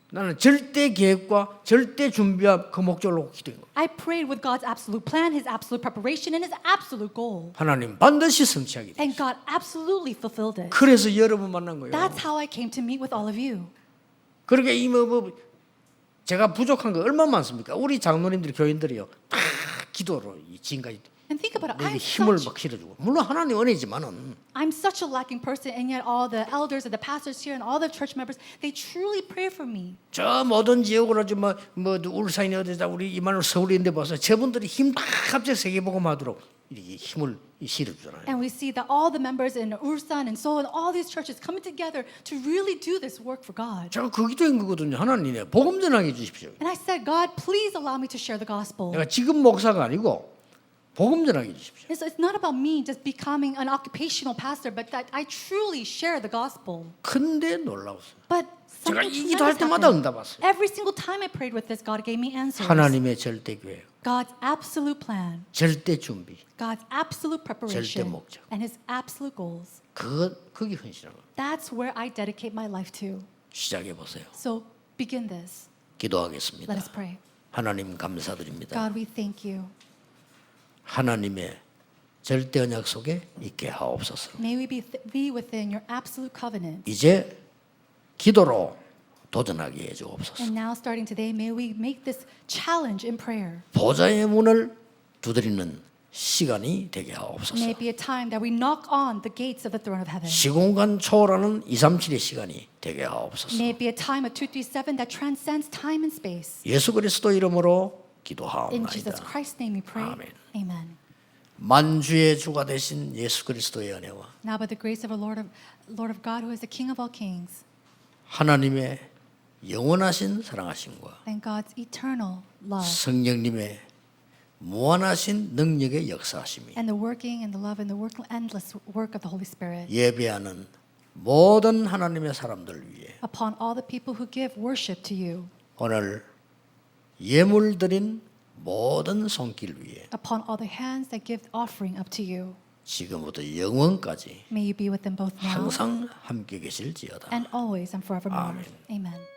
Speaker 1: 나는 절대 계획과 절대 준비와 그 목적으로 기도한 거예요.
Speaker 2: I prayed with God's absolute plan, His absolute preparation, and His absolute goal.
Speaker 1: 하나님 반드시 성취하게 돼.
Speaker 2: And God absolutely fulfilled it.
Speaker 1: 그래서 여러분 만난 거예요.
Speaker 2: That's how I came to meet with all of you.
Speaker 1: 그러니까 제가 부족한 거 얼마나 많습니까? 우리 장로님들 교인들이요 다 기도로 이 지금까지
Speaker 2: And think about it.
Speaker 1: 내게 힘을 막 실어주고 물론 하나님 은혜지만은
Speaker 2: I'm such a lacking person, and yet all the elders and the pastors here and all the church members, they truly pray for me.
Speaker 1: 저 모든 지역으로 뭐 울산이 어디다 우리 이만을 서울인데 봐서 저분들이 힘 다 합쳐 세계복음하도록 이렇게 힘을 실어주잖아요.
Speaker 2: And we see that all the members in Ulsan and Seoul and all these churches coming together to really do this work for God.
Speaker 1: 제가 그 기도한 거거든요. 하나님의 복음 전하게 해주십시오.
Speaker 2: And I said, God, please allow me to share the gospel.
Speaker 1: 내가 지금 목사가 아니고 복음 전하게 해주십시오.
Speaker 2: And so it's not about me just becoming an occupational pastor, but that I truly share the gospel.
Speaker 1: 근데 놀라웠어요.
Speaker 2: But
Speaker 1: 제가
Speaker 2: something
Speaker 1: 이 기도할
Speaker 2: tremendous
Speaker 1: 때마다
Speaker 2: happened.
Speaker 1: 응답 왔어요.
Speaker 2: Every single time I prayed with this, God gave me answers.
Speaker 1: 하나님의 절대 계획,
Speaker 2: God's absolute plan,
Speaker 1: 절대 준비,
Speaker 2: God's absolute preparation,
Speaker 1: 목적.
Speaker 2: and His absolute goals.
Speaker 1: 그게 헌신한 거예요.
Speaker 2: That's where I dedicate my life to.
Speaker 1: 시작해 보세요.
Speaker 2: So begin this.
Speaker 1: 기도하겠습니다.
Speaker 2: Let us pray.
Speaker 1: 하나님 감사드립니다.
Speaker 2: God, we thank you.
Speaker 1: 하나님의 절대 언약 속에 있게 하옵소서.
Speaker 2: May we be within your absolute covenant.
Speaker 1: 이제 기도로 도전하게 해주옵소서.
Speaker 2: And now, starting today, may we make this challenge in prayer.
Speaker 1: 보좌의 문을 두드리는 시간이 되게 하옵소서.
Speaker 2: May it be a time that we knock on the gates of the throne of heaven.
Speaker 1: 시공간 초월하는 237의 시간이 되게 하옵소서.
Speaker 2: May it be a time of 237 that transcends time and space.
Speaker 1: 예수 그리스도 이름으로
Speaker 2: In
Speaker 1: 기도하옵나이다.
Speaker 2: Jesus Christ's name we pray.
Speaker 1: 아멘.
Speaker 2: Amen.
Speaker 1: 만주의 주가 되신 예수 그리스도의 은혜와
Speaker 2: Now by the grace of our Lord of God, who is the King of all kings,
Speaker 1: 하나님의 영원하신 사랑하심과
Speaker 2: and God's eternal love,
Speaker 1: 성령님의 무한하신 능력의 역사하심이
Speaker 2: and the working and the love and the endless work of the Holy Spirit
Speaker 1: 예배하는 모든 하나님의 사람들 위해
Speaker 2: upon all the people who give worship to you,
Speaker 1: 오늘 예물 드린 모든 손길 위에
Speaker 2: upon all the hands that give offering up to you.
Speaker 1: 지금부터 영원까지
Speaker 2: May you be with them both now
Speaker 1: 항상 함께 계실지어다.
Speaker 2: and always and forevermore.
Speaker 1: 아멘.
Speaker 2: Amen.